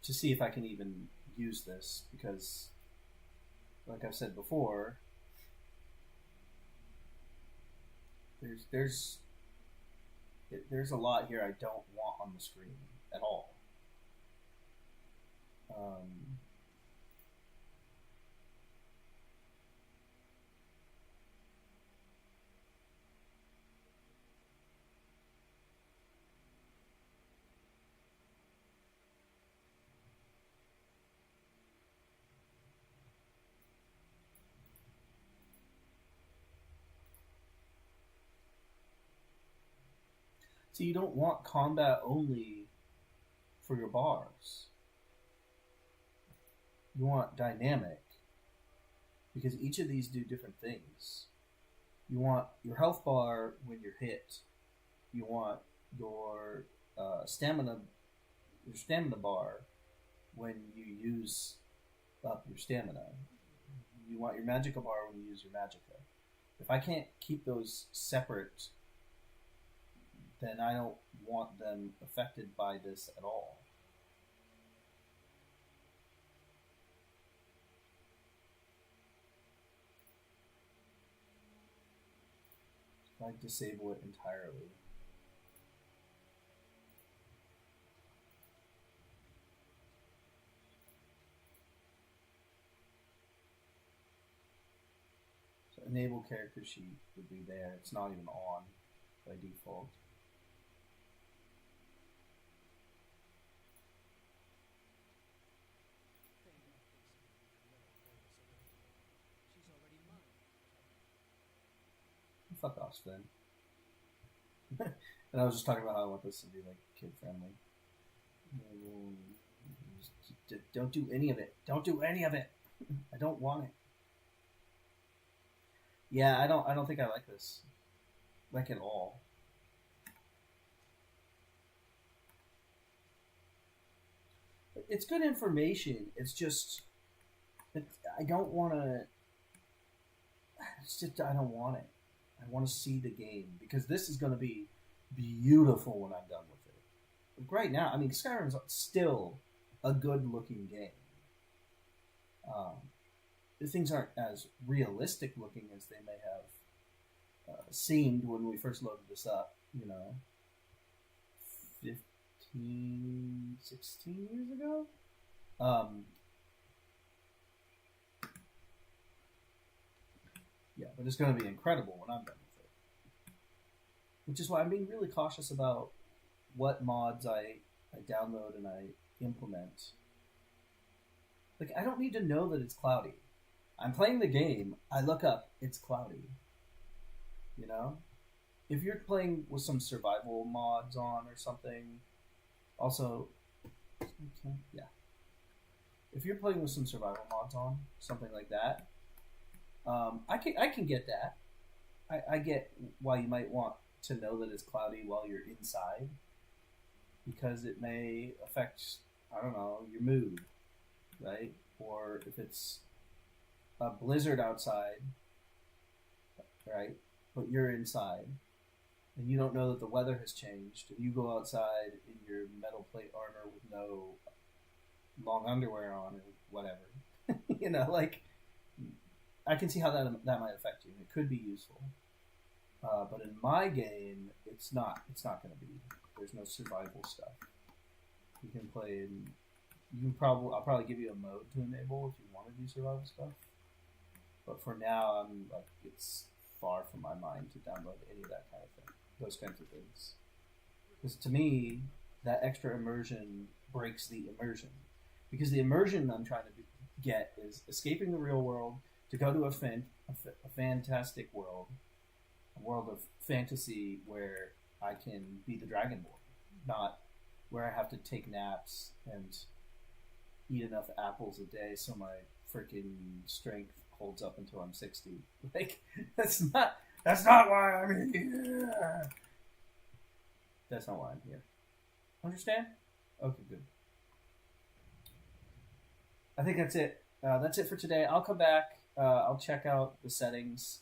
A: to see if I can even use this, because, like I've said before, there's a lot here I don't want on the screen at all. So you don't want combat only for your bars. You want dynamic, because each of these do different things. You want your health bar when you're hit. You want your stamina bar when you use up your stamina. You want your magicka bar when you use your magicka. If I can't keep those separate, then I don't want them affected by this at all. I disable it entirely. So enable character sheet would be there. It's not even on by default. Fuck off, Sven. And I was just talking about how I want this to be like kid friendly. Don't do any of it. Don't do any of it. I don't want it. Yeah, I don't think I like this, like, at all. It's good information. It's just, I don't want to. It's just I don't want it. I want to see the game, because this is going to be beautiful when I'm done with it. Like right now, I mean, Skyrim's still a good-looking game. The things aren't as realistic looking as they may have seemed when we first loaded this up, 15, 16 years ago. Yeah, but it's going to be incredible when I'm done with it. Which is why I'm being really cautious about what mods I download and I implement. Like, I don't need to know that it's cloudy. I'm playing the game, I look up, it's cloudy. If you're playing with some survival mods on or something, also, yeah. If you're playing with some survival mods on, something like that, I can get that. I get why you might want to know that it's cloudy while you're inside, because it may affect, I don't know, your mood, right? Or if it's a blizzard outside, right? But you're inside, and you don't know that the weather has changed, and you go outside in your metal plate armor with no long underwear on or whatever, like. I can see how that might affect you. It could be useful, but in my game, it's not. It's not going to be. There's no survival stuff. You can play in. I'll probably give you a mode to enable if you want to do survival stuff. But for now, I'm like, it's far from my mind to download any of that kind of thing. Those kinds of things. Because to me, that extra immersion breaks the immersion. Because the immersion I'm trying to get is escaping the real world to go to a fantastic world, a world of fantasy where I can be the Dragonborn, not where I have to take naps and eat enough apples a day so my freaking strength holds up until I'm 60. Like, that's not why I'm here. That's not why I'm here. Understand? Okay, good. I think that's it. That's it for today. I'll come back. I'll check out the settings.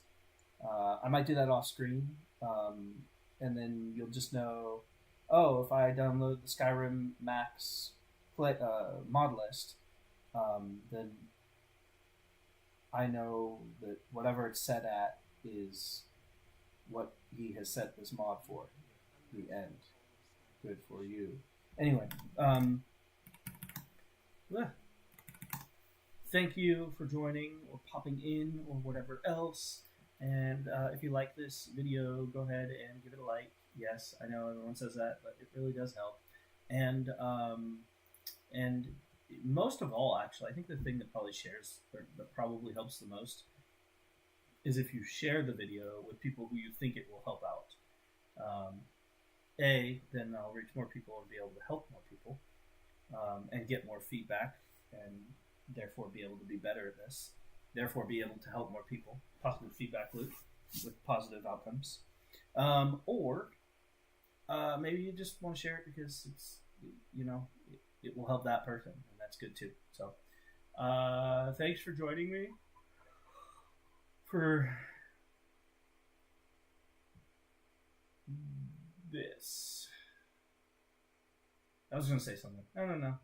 A: I might do that off screen. And then you'll just know, oh, if I download the Skyrim Max mod list, then I know that whatever it's set at is what he has set this mod for. The end. Good for you. Anyway, thank you for joining or popping in or whatever else. And if you like this video, go ahead and give it a like. Yes, I know everyone says that, but it really does help. And most of all, actually, I think the thing that probably helps the most is if you share the video with people who you think it will help out. Then I'll reach more people and be able to help more people, and get more feedback, and therefore be able to be better at this. Therefore, be able to help more people. Positive feedback loop with positive outcomes. Or maybe you just want to share it because it's, it will help that person, and that's good too. So, thanks for joining me for this. I was going to say something. I don't know.